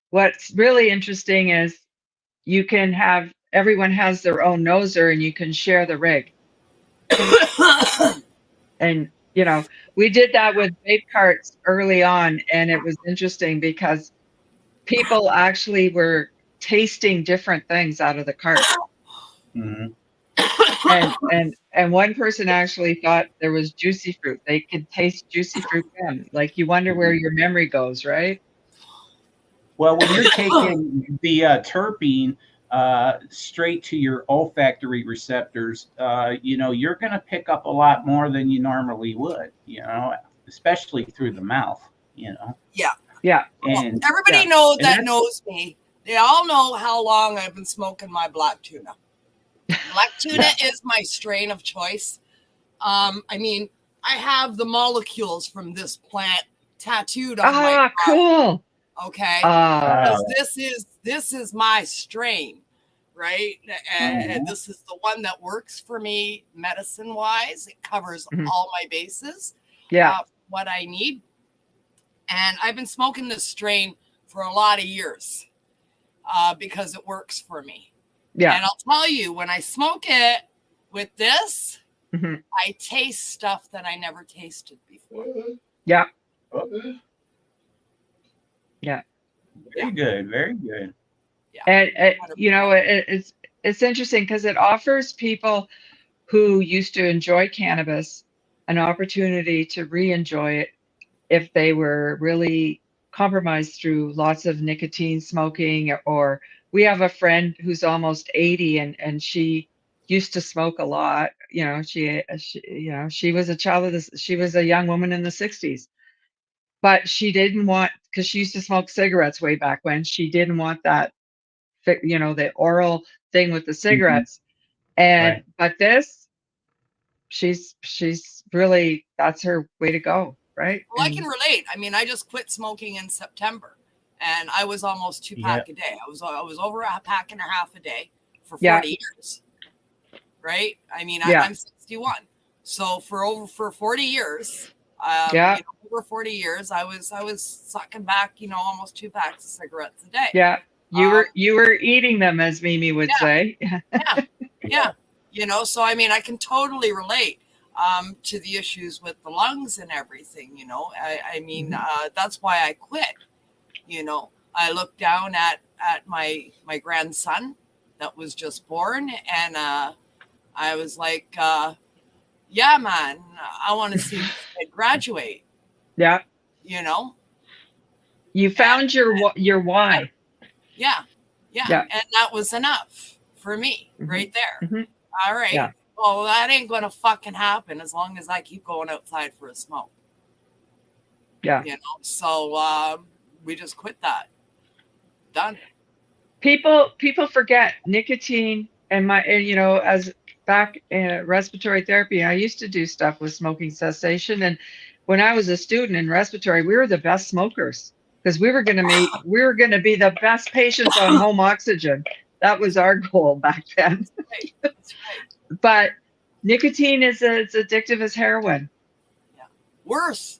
what's really interesting is everyone has their own Nozzr and you can share the rig. And we did that with vape carts early on, and it was interesting because people actually were tasting different things out of the cart. Mm-hmm. And one person actually thought there was juicy fruit. They could taste juicy fruit then. Like, you wonder where your memory goes, right? Well, when you're taking the terpene straight to your olfactory receptors, you're going to pick up a lot more than you normally would, especially through the mouth, Yeah. Yeah. And everybody knows me. They all know how long I've been smoking my black tuna. Black tuna is my strain of choice. I mean, I have the molecules from this plant tattooed on my arm. Cool. Okay. This is my strain, right? And this is the one that works for me medicine wise. It covers all my bases. Yeah. What I need. And I've been smoking this strain for a lot of years because it works for me. Yeah. And I'll tell you, when I smoke it with this, I taste stuff that I never tasted before. Yeah. Yeah. Very good. Very good. Yeah. And it's interesting because it offers people who used to enjoy cannabis an opportunity to re-enjoy it if they were really compromised through lots of nicotine smoking. Or we have a friend who's almost 80 and she used to smoke a lot. She was a child of this. She was a young woman in the 60s, but she didn't want, because she used to smoke cigarettes way back when. She didn't want that, the oral thing with the cigarettes. And but this she's really, that's her way to go, right? Well, I can relate. I mean, I just quit smoking in September, and I was almost 2-pack a day. I was over a pack and a half a day for 40 years, right? I mean, I'm 61, so for 40 years, over 40 years, I was sucking back, almost 2 packs of cigarettes a day. Yeah, you were eating them, as Mimi would say. Yeah. So I mean, I can totally relate to the issues with the lungs and everything. I mean, that's why I quit. I looked down at my grandson that was just born, and I was like, yeah, man, I want to see this kid graduate. Yeah. You found your why. Yeah. And that was enough for me right there. All right. Yeah. Well, that ain't going to fucking happen as long as I keep going outside for a smoke. Yeah. So we just quit that. Done. People forget nicotine and as back in respiratory therapy, I used to do stuff with smoking cessation. And when I was a student in respiratory, we were the best smokers because we were going to be the best patients on home oxygen. That was our goal back then. That's right. But nicotine is as addictive as heroin. Yeah. Worse.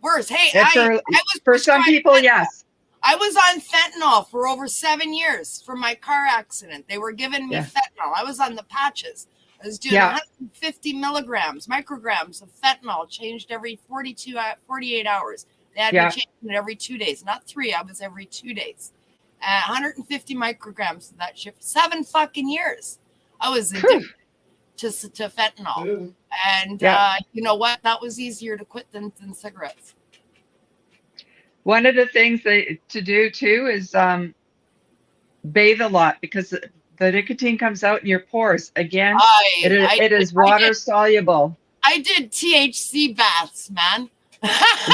Hey, I was for some people, fentanyl. Yes. I was on fentanyl for over 7 years from my car accident. They were giving me fentanyl. I was on the patches. I was doing 150 micrograms of fentanyl, changed every 48 hours. They had me changing it every 2 days, not 3. I was every 2 days. 150 micrograms of that shit for 7 fucking years. I was addicted to fentanyl. And you know what? That was easier to quit than cigarettes. One of the things to do too is bathe a lot because the nicotine comes out in your pores. Again, it is water soluble. I did THC baths, man.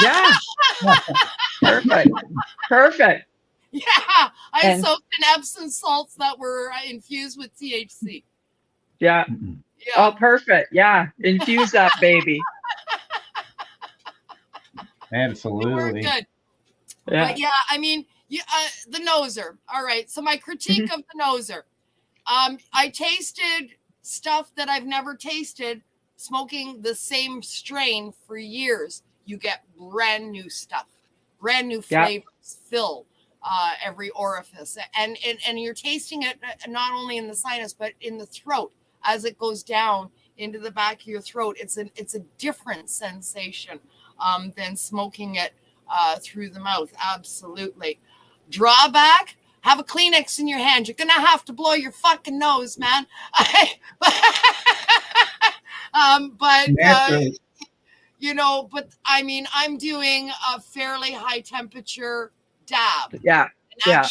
Yeah. Perfect. Yeah, I soaked in Epsom salts that were infused with THC. Yeah. Oh, perfect. Yeah, infuse that baby. Absolutely. We're good. Yeah. But I mean, the Nozzr. All right. So my critique of the Nozzr. I tasted stuff that I've never tasted smoking the same strain for years. You get brand new stuff, brand new flavors, fill every orifice, and you're tasting it not only in the sinus but in the throat as it goes down into the back of your throat. It's a different sensation than smoking it through the mouth. Absolutely. Drawback: have a Kleenex in your hand. You're gonna have to blow your fucking nose, man. But I mean, I'm doing a fairly high temperature dab. Yeah. Dab.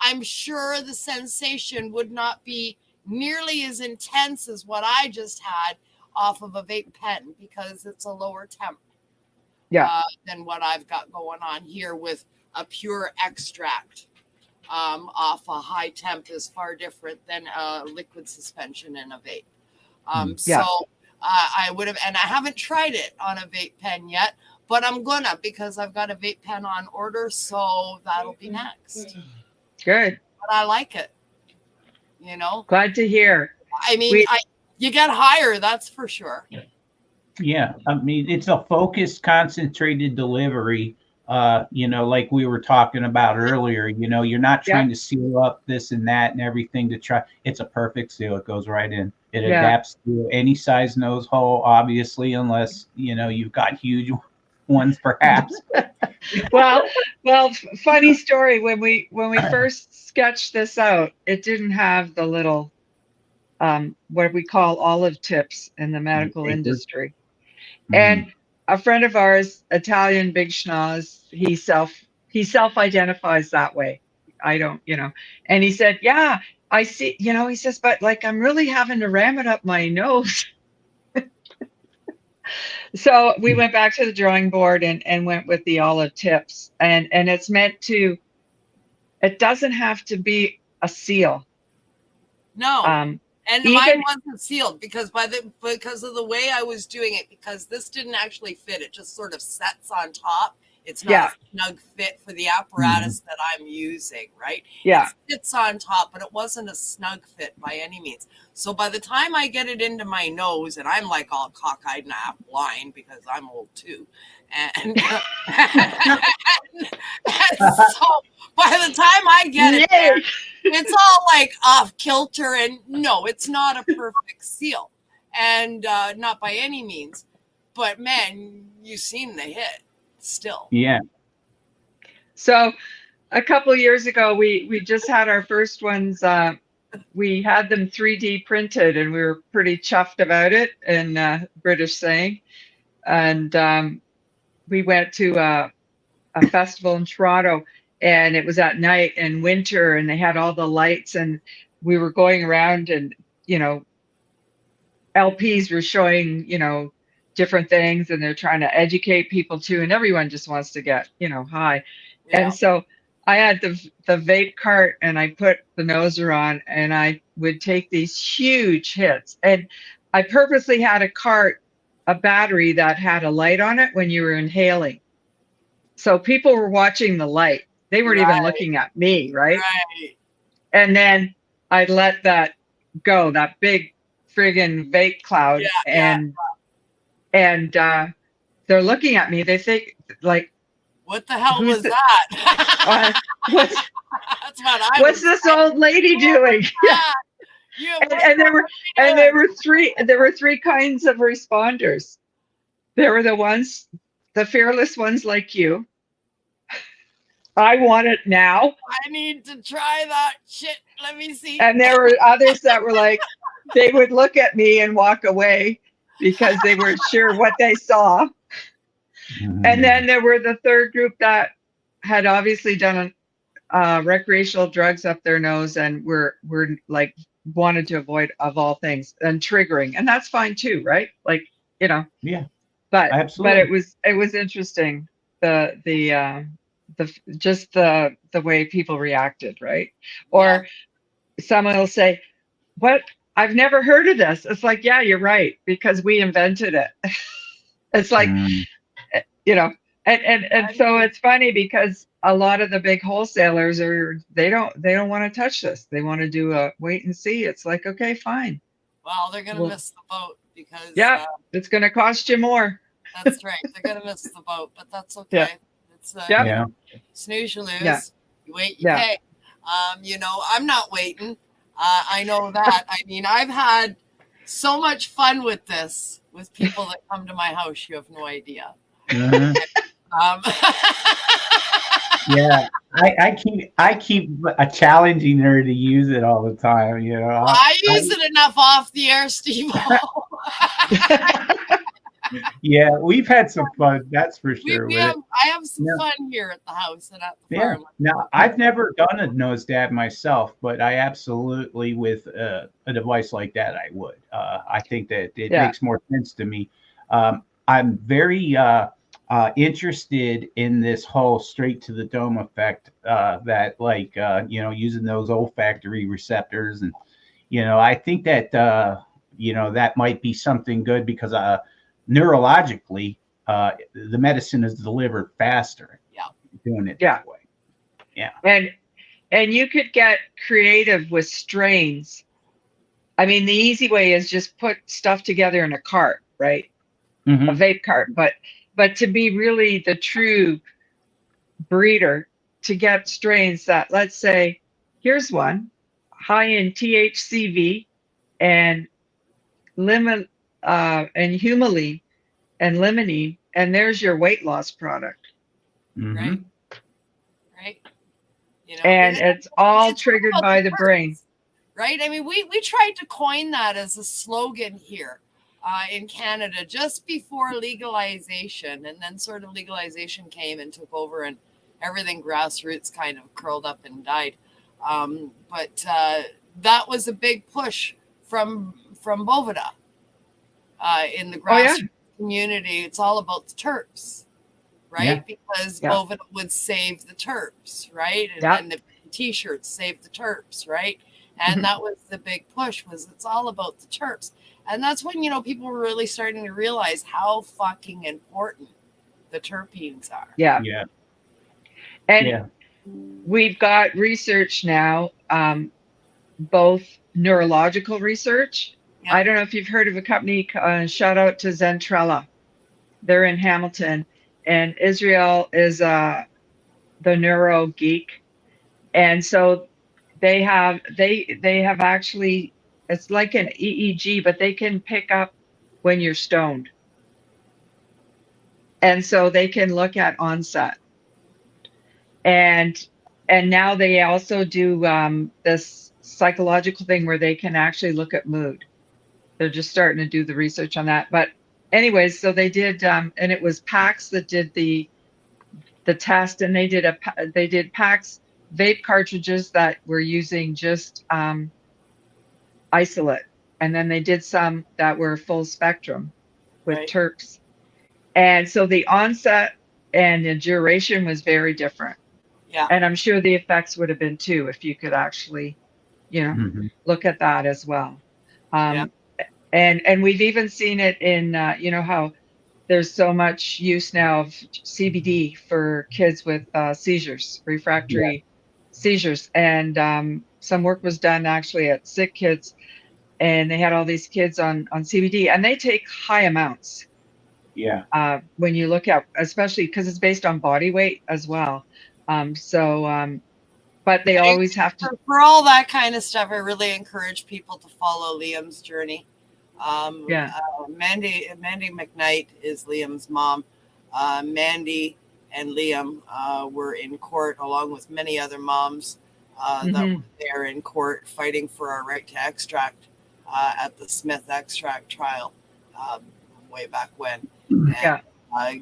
I'm sure the sensation would not be nearly as intense as what I just had off of a vape pen because it's a lower temp. Than what I've got going on here with a pure extract off a high temp is far different than a liquid suspension in a vape. So I would have, and I haven't tried it on a vape pen yet, but I'm gonna because I've got a vape pen on order, so that'll be next. Good. But I like it. Glad to hear. I mean, you get higher, that's for sure. Yeah, I mean, it's a focused, concentrated delivery. Like we were talking about earlier. You're not trying to seal up this and that and everything to try. It's a perfect seal. It goes right in. It adapts to any size nose hole, obviously, unless you've got huge ones, perhaps. well, funny story. When we first sketched this out, it didn't have the little what we call olive tips in the medical industry. And a friend of ours, Italian big schnoz, he self-identifies that way. I don't, and he said, yeah, I see, he says, but like, I'm really having to ram it up my nose. So we went back to the drawing board and went with the olive tips, and it's meant to, it doesn't have to be a seal. No. And mine wasn't sealed because because of the way I was doing it, because this didn't actually fit. It just sort of sets on top. It's not a snug fit for the apparatus that I'm using, right? Yeah. It sits on top, but it wasn't a snug fit by any means. So by the time I get it into my nose, and I'm like all cockeyed and half blind because I'm old too. And, and so by the time I get it there, it's all like off kilter, and no, it's not a perfect seal, and not by any means. But man, you've seen the hit still. Yeah. So a couple of years ago, we just had our first ones. We had them 3D printed, and we were pretty chuffed about it in British saying. And we went to a festival in Toronto, and it was at night in winter, and they had all the lights, and we were going around, and LPs were showing different things, and they're trying to educate people too, and everyone just wants to get high. Yeah. And so I had the vape cart, and I put the Nozzr on, and I would take these huge hits, and I purposely had a battery that had a light on it when you were inhaling. So people were watching the light. They weren't even looking at me, right? And then I let that go, that big friggin' vape cloud. And they're looking at me. They think, like, what the hell was that? What's this old lady doing? And there were three kinds of responders. There were the fearless ones like you. I want it now. I need to try that shit. Let me see. And there were others that were like, they would look at me and walk away because they weren't sure what they saw. And then there were the third group that had obviously done recreational drugs up their nose and were like wanted to avoid of all things and triggering, and that's fine too, right? Like Yeah. But Absolutely. but it was interesting the way people reacted, right? Or someone will say, "What? I've never heard of this." It's like, yeah, you're right, because we invented it. It's like, and so it's funny because a lot of the big wholesalers they don't want to touch this. They want to do a wait and see. It's like, okay, fine. Well, they're gonna miss the boat because it's gonna cost you more. That's right. They're gonna miss the boat, but that's okay. Yeah. It's snooze, you lose. Yeah. You wait, you pay. I'm not waiting. I know that. I mean, I've had so much fun with this with people that come to my house. You have no idea. Yeah, I keep challenging her to use it all the time. Well, I use it enough off the air, SteveO. Yeah, we've had some fun. That's for sure. I have some fun here at the house and at the farm. Now, I've never done a nose dab myself, but I absolutely, with a device like that, I would. I think that it makes more sense to me. I'm very interested in this whole straight to the dome effect, that like, using those olfactory receptors. And, I think that, that might be something good because neurologically, the medicine is delivered faster. Doing it that way. Yeah. And you could get creative with strains. I mean, the easy way is just put stuff together in a cart, right? A vape cart. But to be really the true breeder, to get strains that, let's say, here's one, high in THCV and lemon and humulene and limonene, and there's your weight loss product. Right. And it's all triggered by the brain. Right. I mean, we tried to coin that as a slogan here in Canada just before legalization, and then sort of legalization came and took over, and everything grassroots kind of curled up and died. But that was a big push from Boveda in the grassroots community. It's all about the terps, right? Because Boveda would save the terps, right? And the t-shirts save the terps, right? And that was the big push, was it's all about the terps. And that's when, people were really starting to realize how fucking important the terpenes are. Yeah. Yeah. And Yeah. we've got research now, both neurological research. Yeah. I don't know if you've heard of a company, shout out to Zentrella. They're in Hamilton, and Israel is the neuro geek. And so they have actually, it's like an EEG, but they can pick up when you're stoned. And so they can look at onset. And now they also do this psychological thing where they can actually look at mood. They're just starting to do the research on that. But anyways, so they did, and it was PAX that did the test, and they did PAX vape cartridges that were using just isolate, and then they did some that were full spectrum with Right. terps. And so the onset and the duration was very different. Yeah. And I'm sure the effects would have been too, if you could actually, look at that as well. And we've even seen it in, how there's so much use now of CBD for kids with seizures, refractory seizures. And some work was done actually at sick kids, and they had all these kids on CBD, and they take high amounts. Yeah. When you look at, especially because it's based on body weight as well. But they always have to. For all that kind of stuff, I really encourage people to follow Liam's journey. Mandy McKnight is Liam's mom. Mandy and Liam were in court along with many other moms that were there in court fighting for our right to extract at the Smith extract trial way back when. And,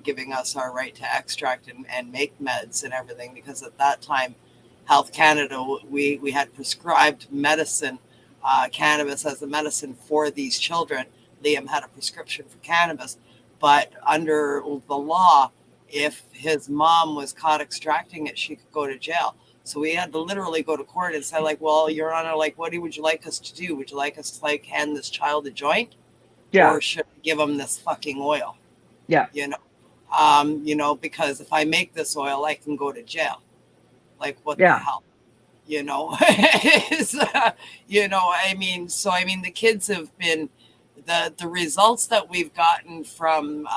giving us our right to extract and make meds and everything, because at that time, Health Canada, we had prescribed medicine, cannabis as a medicine for these children. Liam had a prescription for cannabis, but under the law, if his mom was caught extracting it, she could go to jail. So we had to literally go to court and say, like, well, Your Honor, like, what would you like us to do? Would you like us to, like, hand this child a joint? Yeah. Or should we give him this fucking oil? Yeah. Because if I make this oil, I can go to jail. Like, what Yeah. the hell? The kids have been, the results that we've gotten from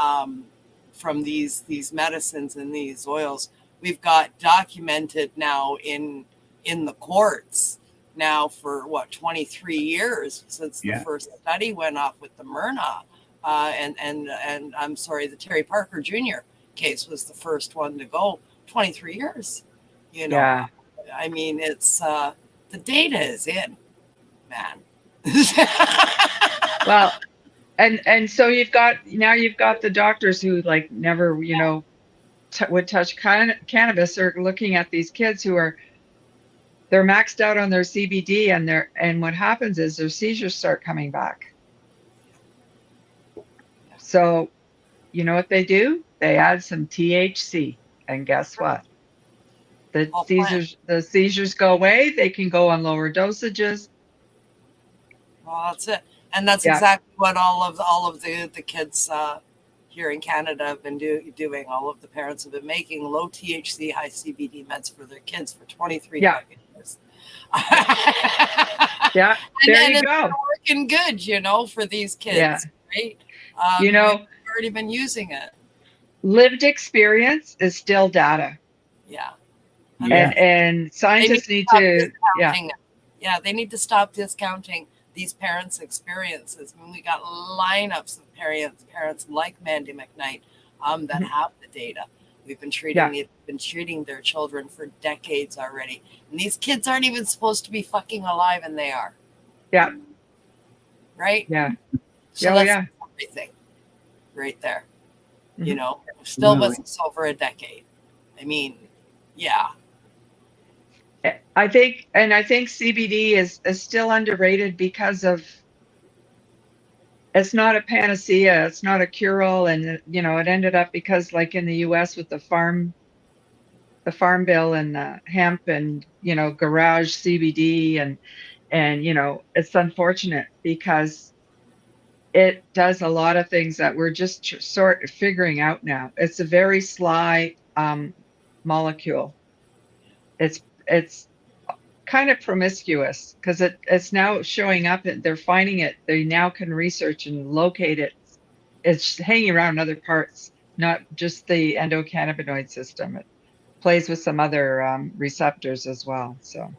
these medicines and these oils, we've got documented now in the courts now for 23 years since the first study went off with the Myrna, and I'm sorry, the Terry Parker Jr. case was the first one to go. 23 years, Yeah. I mean, it's the data is in, man. Well, and so you've got the doctors who like never, would touch cannabis, or looking at these kids who they're maxed out on their CBD, and what happens is their seizures start coming back. So, you know what they do? They add some THC, and guess what? The seizures go away. They can go on lower dosages. Well, that's it, and that's exactly what all of the kids here in Canada have been doing. All of the parents have been making low THC, high CBD meds for their kids for 23 fucking years. Yeah, there you go. It's working good, for these kids, right? We've already been using it. Lived experience is still data. Yeah. And scientists need to they need to stop discounting these parents' experiences. I mean, we got lineups of parents like Mandy McKnight that have the data. We've been treating their children for decades already, and these kids aren't even supposed to be fucking alive, and they are. Yeah. Right. Yeah. So that's everything, right there. Still with us over a decade. I mean, yeah. I think CBD is still underrated because of, it's not a panacea, it's not a cure-all, and it ended up, because like in the US with the farm bill and hemp and garage CBD, And, it's unfortunate because it does a lot of things that we're just sort of figuring out now. It's a very sly molecule. It's kind of promiscuous because it's now showing up. They're finding it. They now can research and locate it. It's hanging around in other parts, not just the endocannabinoid system. It plays with some other receptors as well. So,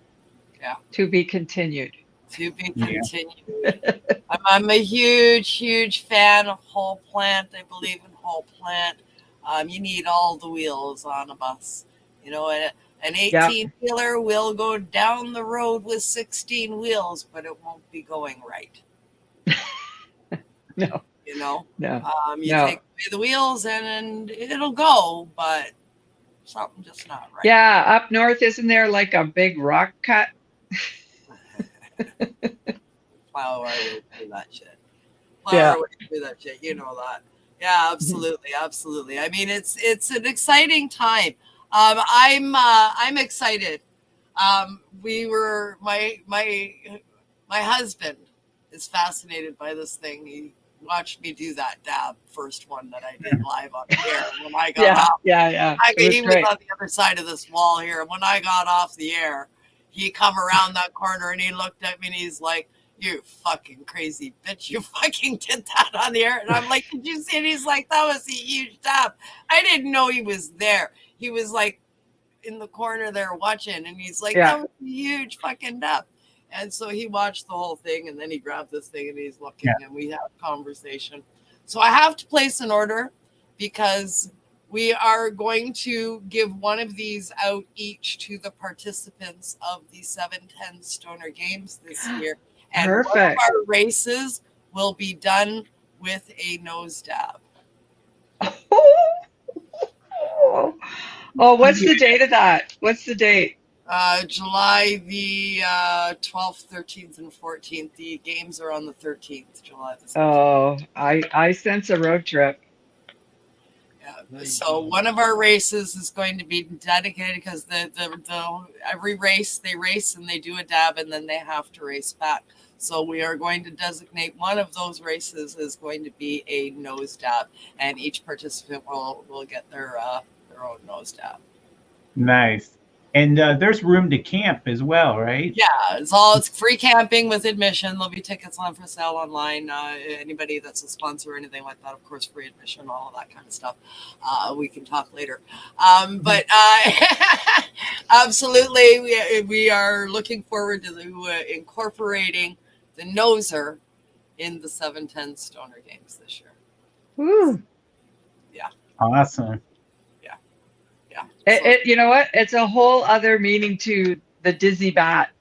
Yeah. To be continued. To be continued. I'm a huge fan of whole plant. I believe in whole plant. You need all the wheels on a bus. An 18-wheeler will go down the road with 16 wheels, but it won't be going right. No. No. You No. take away the wheels and it'll go, but something just not right. Yeah, up north, isn't there like a big rock cut? Plow our way through that shit. You know that. Yeah, absolutely. I mean, it's an exciting time. I'm excited. My husband is fascinated by this thing. He watched me do that dab, first one that I did live on the air when I got off. Yeah. I mean, he was on the other side of this wall here. And when I got off the air, he come around that corner and he looked at me and he's like, "You fucking crazy bitch, you fucking did that on the air." And I'm like, "Did you see it?" He's like, "That was a huge dab." I didn't know he was there. He was like in the corner there watching, and he's like, "That was a huge fucking dab." And so he watched the whole thing, and then he grabbed this thing and he's looking, and we have a conversation. So I have to place an order because we are going to give one of these out each to the participants of the 710 Stoner Games this year. And Perfect. One of our races will be done with a nose dab. Oh, what's the date of that? What's the date? July the 12th, 13th, and 14th. The games are on the 13th, July the 13th. Oh, I sense a road trip. Yeah. So one of our races is going to be dedicated because the every race they race and they do a dab and then they have to race back. So we are going to designate one of those races is going to be a nose dab, and each participant will get their own nose dab. Nice. And there's room to camp as well, right? Yeah, it's free camping with admission. There'll be tickets on for sale online. Anybody that's a sponsor or anything like that, of course, free admission, all of that kind of stuff. We can talk later. But absolutely, we are looking forward to incorporating the Nozzr in the 710 Stoner Games this year. Woo. Yeah. Awesome. It you know what? It's a whole other meaning to the dizzy bat.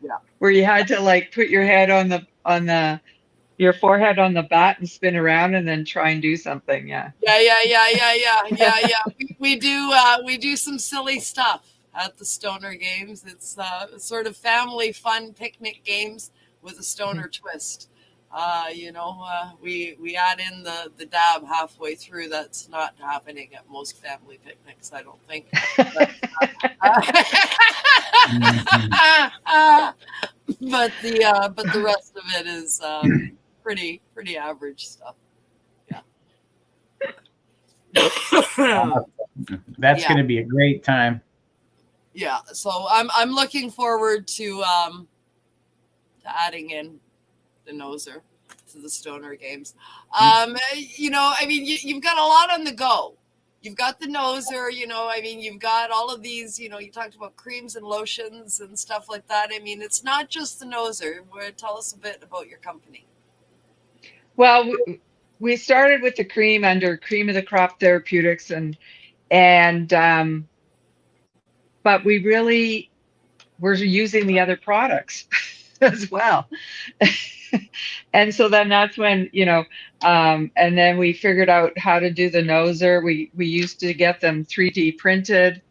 Yeah. Where you had to like put your head on your forehead on the bat and spin around and then try and do something. Yeah. Yeah. We do some silly stuff at the Stoner Games. It's sort of family fun picnic games with a stoner twist. We add in the dab halfway through. That's not happening at most family picnics, I don't think. But the rest of it is pretty average stuff. Yeah. That's going to be a great time. Yeah. So I'm looking forward to adding in the Nozzr to the Stoner Games. You've got a lot on the go. You've got the Nozzr, you've got all of these, you talked about creams and lotions and stuff like that. I mean, it's not just the Nozzr. Tell us a bit about your company. Well, we started with the cream under Cream of the Crop Therapeutics but we really were using the other products as well. And so then that's when, and then we figured out how to do the Nozzr. We used to get them 3D printed,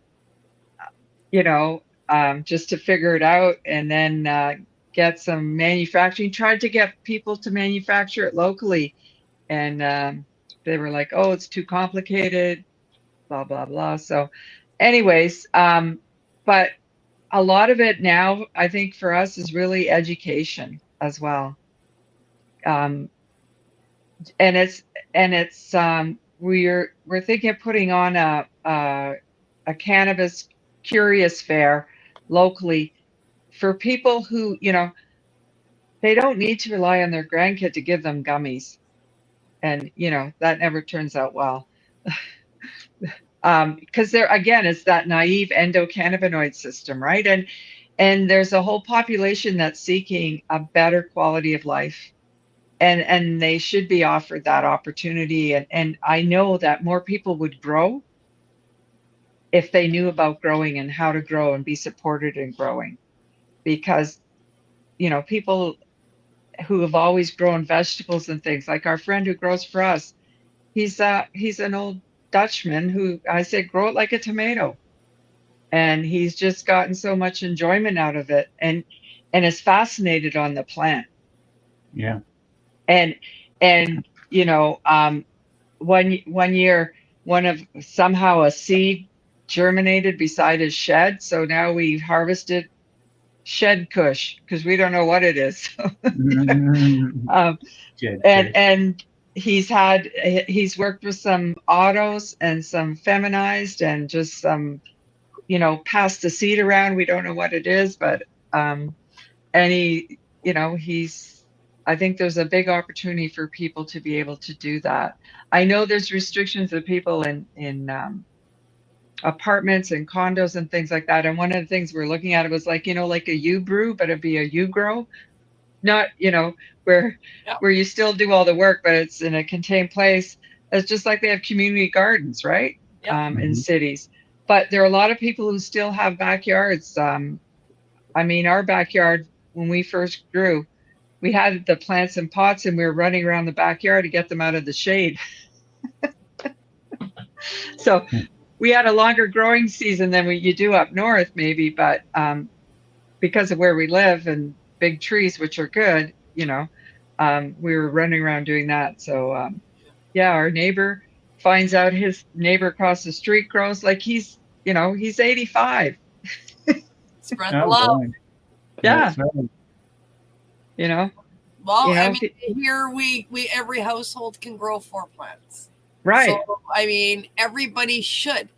just to figure it out, and then get some manufacturing, tried to get people to manufacture it locally. And they were like, "Oh, it's too complicated, blah, blah, blah." So anyways, but a lot of it now, I think for us is really education as well. And we're thinking of putting on a cannabis curious fair locally for people who, they don't need to rely on their grandkid to give them gummies. And, that never turns out well. Because there, again, it's that naive endocannabinoid system, right? And there's a whole population that's seeking a better quality of life. And they should be offered that opportunity. And I know that more people would grow if they knew about growing and how to grow and be supported in growing. Because, people who have always grown vegetables and things, like our friend who grows for us, he's an old Dutchman who I said, grow it like a tomato. And he's just gotten so much enjoyment out of it and is fascinated on the plant. Yeah. And one year, somehow a seed germinated beside his shed. So now we harvested shed kush because we don't know what it is. And he's worked with some autos and some feminized and just some, passed the seed around. We don't know what it is, but and I think there's a big opportunity for people to be able to do that. I know there's restrictions of people in apartments and condos and things like that. And one of the things we're looking at, it was like, like a U brew, but it'd be a U grow, not, where you still do all the work, but it's in a contained place. It's just like they have community gardens, right? In cities. But there are a lot of people who still have backyards. Our backyard, when we first grew, we had the plants in pots and we were running around the backyard to get them out of the shade. So we had a longer growing season than you do up north, maybe, but because of where we live and big trees, which are good, we were running around doing that. So, our neighbor finds out his neighbor across the street grows, like he's 85. Spread the love. Yeah. Right. Well, here we every household can grow 4 plants. Right. So, everybody should.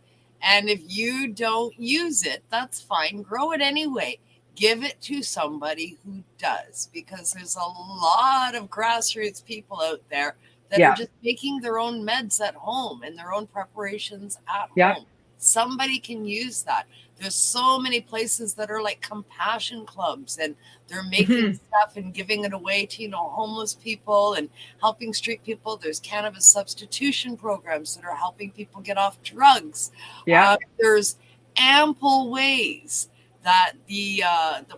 And if you don't use it, that's fine. Grow it anyway. Give it to somebody who does, because there's a lot of grassroots people out there that are just making their own meds at home and their own preparations at home. Somebody can use that. There's so many places that are like compassion clubs, and they're making stuff and giving it away to, homeless people and helping street people. There's cannabis substitution programs that are helping people get off drugs. There's ample ways that the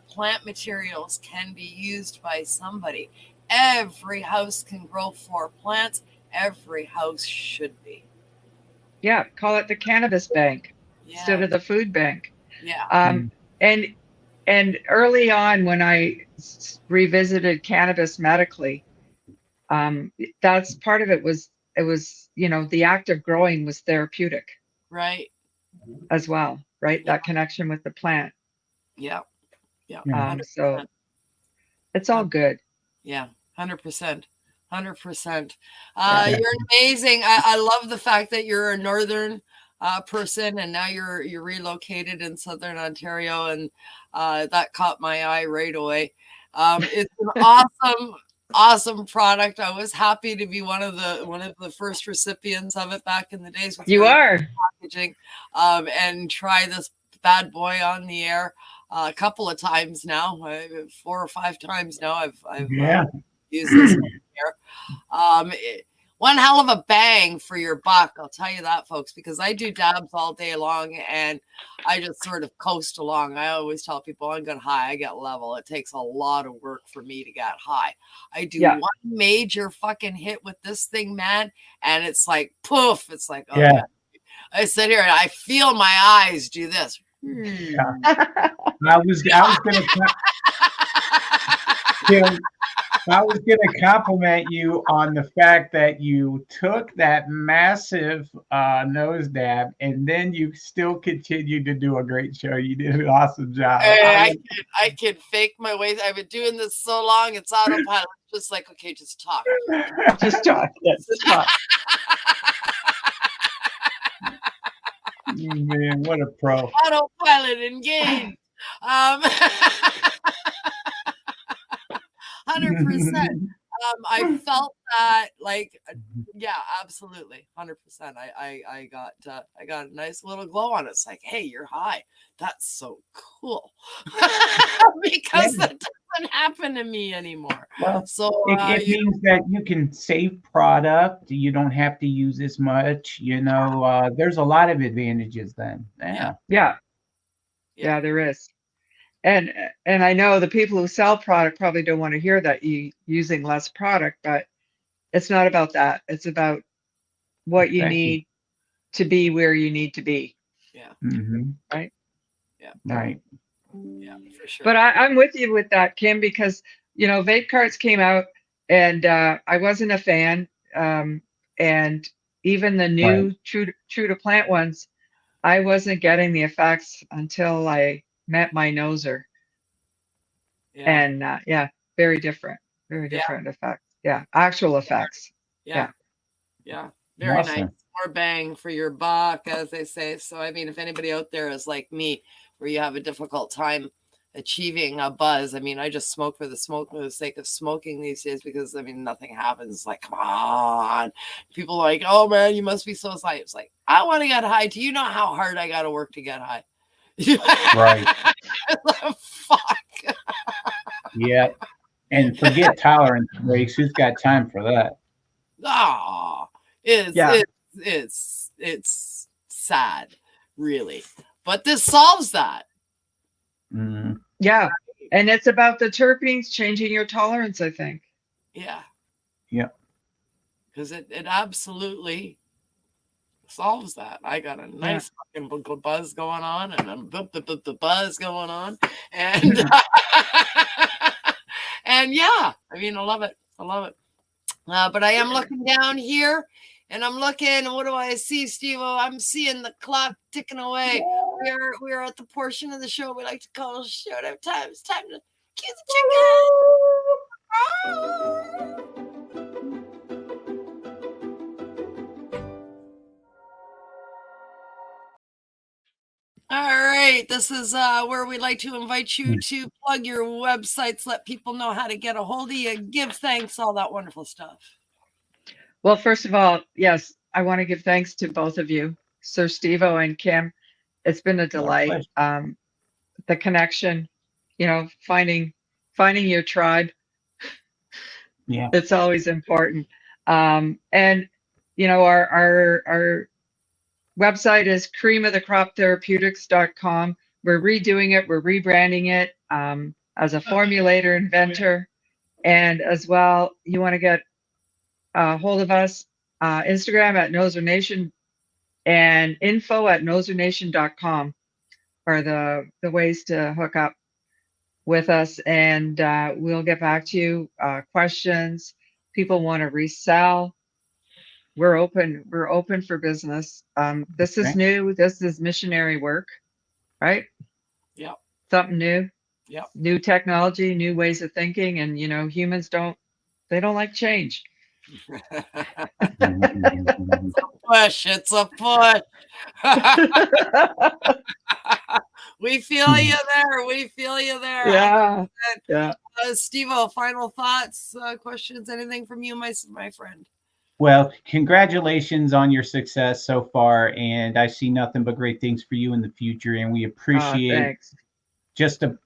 plant materials can be used by somebody. Every house can grow 4 plants. Every house should be. Yeah, call it the cannabis bank instead of the food bank. Yeah. And early on, when I revisited cannabis medically, that's part of it was the act of growing was therapeutic. Right. As well, right? That connection with the plant. Yeah. Yeah. So it's all good. Yeah. 100%. 100%. You're amazing. I love the fact that you're a northern person and now you're relocated in Southern Ontario, and that caught my eye right away. It's an awesome product. I was happy to be one of the first recipients of it back in the days with packaging, and try this bad boy on the air a couple of times now, 4 or 5 times now. I've used this on the air. One hell of a bang for your buck, I'll tell you that, folks, because I do dabs all day long and I just sort of coast along. I always tell people I get high, I get level. It takes a lot of work for me to get high. I do one major fucking hit with this thing, man, and it's like poof. It's like, I sit here and I feel my eyes do this. I was gonna I was going to compliment you on the fact that you took that massive nose dab and then you still continued to do a great show. You did an awesome job. I can fake my way. I've been doing this so long, it's autopilot. Just like, okay, just talk. Just talk. Yes, just talk. Man, what a pro. Autopilot engaged. 100%. I felt that, like, yeah, absolutely, 100%. I got a nice little glow on it. It's like, hey, you're high. That's so cool, because that doesn't happen to me anymore. Well, so it means that you can save product. You don't have to use as much. You know, there's a lot of advantages then. Yeah, there is. And I know the people who sell product probably don't want to hear that you using less product, but it's not about that. It's about what you need to be where you need to be. Yeah. Mm-hmm. Right. Yeah. Right. Yeah, for sure. But I'm with you with that, Kim, because vape carts came out, and I wasn't a fan. And even the new true to plant ones, I wasn't getting the effects until I met my Nozzr. Yeah. And very different effects. Yeah, actual effects. Yeah. Very Awesome. nice. More bang for your buck, as they say. So, I mean, if anybody out there is like me, where you have a difficult time achieving a buzz, I mean, I just smoke for the sake of smoking these days, because, I mean, nothing happens. It's like, come on. People are like, oh, man, you must be so high. It's like, I want to get high. Do you know how hard I got to work to get high? Right. Fuck. Yeah. And forget tolerance breaks. Who's got time for that? Oh, it's sad, really. But this solves that. Mm-hmm. Yeah. And it's about the terpenes changing your tolerance, I think. Yeah. Yeah. Because it absolutely solves that. I got a nice fucking buzz going on, and the buzz going on, and and yeah, I mean, I love it. But I am looking down here, and I'm looking. What do I see, SteveO? I'm seeing the clock ticking away. We're at the portion of the show we like to call showtime time. It's time to cue the chicken. All right, this is where we like to invite you to plug your websites, let people know how to get a hold of you, give thanks, all that wonderful stuff. Well, first of all, yes, I want to give thanks to both of you, Siir SteveO and Kim. It's been a delight. The connection, finding your tribe. Yeah, it's always important. And our website is creamofthecroptherapeutics.com. We're redoing it. We're rebranding it as a formulator inventor. And as well, you want to get hold of us, Instagram at Nozzr Nation and info@nozzrnation.com are the ways to hook up with us. And we'll get back to you. Questions, people want to resell. We're open for business. This is new. This is missionary work, right? Yeah. Something new. Yeah. New technology, new ways of thinking. And, humans don't like change. It's a push. We feel you there. Yeah. SteveO, final thoughts, questions, anything from you, my friend? Well, congratulations on your success so far, and I see nothing but great things for you in the future. And we appreciate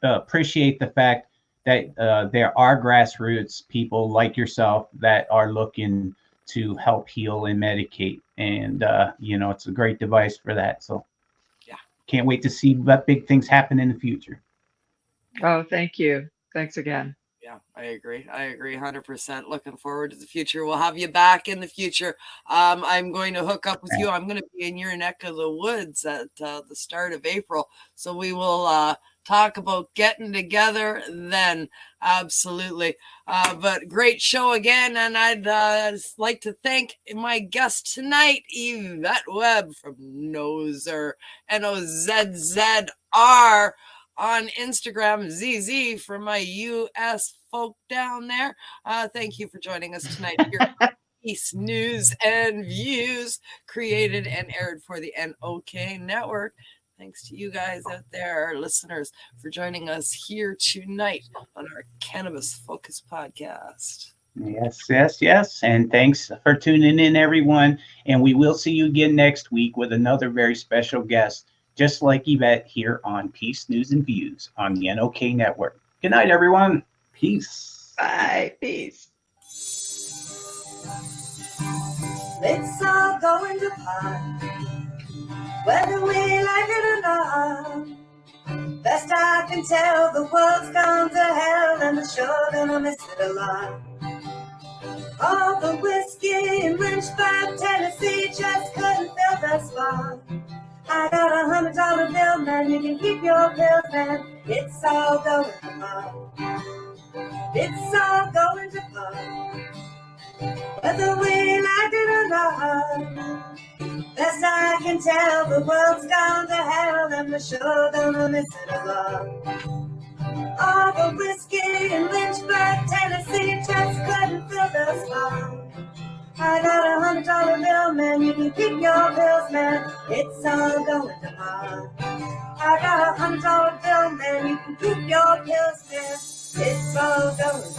appreciate the fact that there are grassroots people like yourself that are looking to help heal and medicate, and it's a great device for that. So, yeah, can't wait to see what big things happen in the future. Oh, thank you. Thanks again. Yeah, I agree. 100%. Looking forward to the future. We'll have you back in the future. I'm going to hook up with you. I'm going to be in your neck of the woods at the start of April. So we will talk about getting together then. Absolutely. But great show again. And I'd like to thank my guest tonight, Yvette Webb from Nozzr, NOZZR. On Instagram, ZZ for my US folk down there. Thank you for joining us tonight here on Peace News and Views, created and aired for the NOK network. Thanks to you guys out there, our listeners, for joining us here tonight on our Cannabis Focus podcast. Yes. And thanks for tuning in, everyone. And we will see you again next week with another very special guest, just like Yvette, here on Peace News and Views on the NOK network. Good night, everyone. Peace. Bye. Peace. Let's all go into pot, whether we like it or not. Best I can tell, the world's gone to hell, and we're sure gonna miss it a lot. All the whiskey in Lynchburg, Tennessee, just couldn't fill that spot. I got $100 bill, man, you can keep your pills, man. It's all going to pot. It's all going to pot, whether we like it or not. Best I can tell, the world's gone to hell, and we're sure gonna miss it a lot. All the whiskey in Lynchburg, Tennessee, just couldn't fill the spot. I got $100 bill, man, you can keep your pills, man. It's all going to pot. I got $100 bill, man, you can keep your pills, man. It's all going to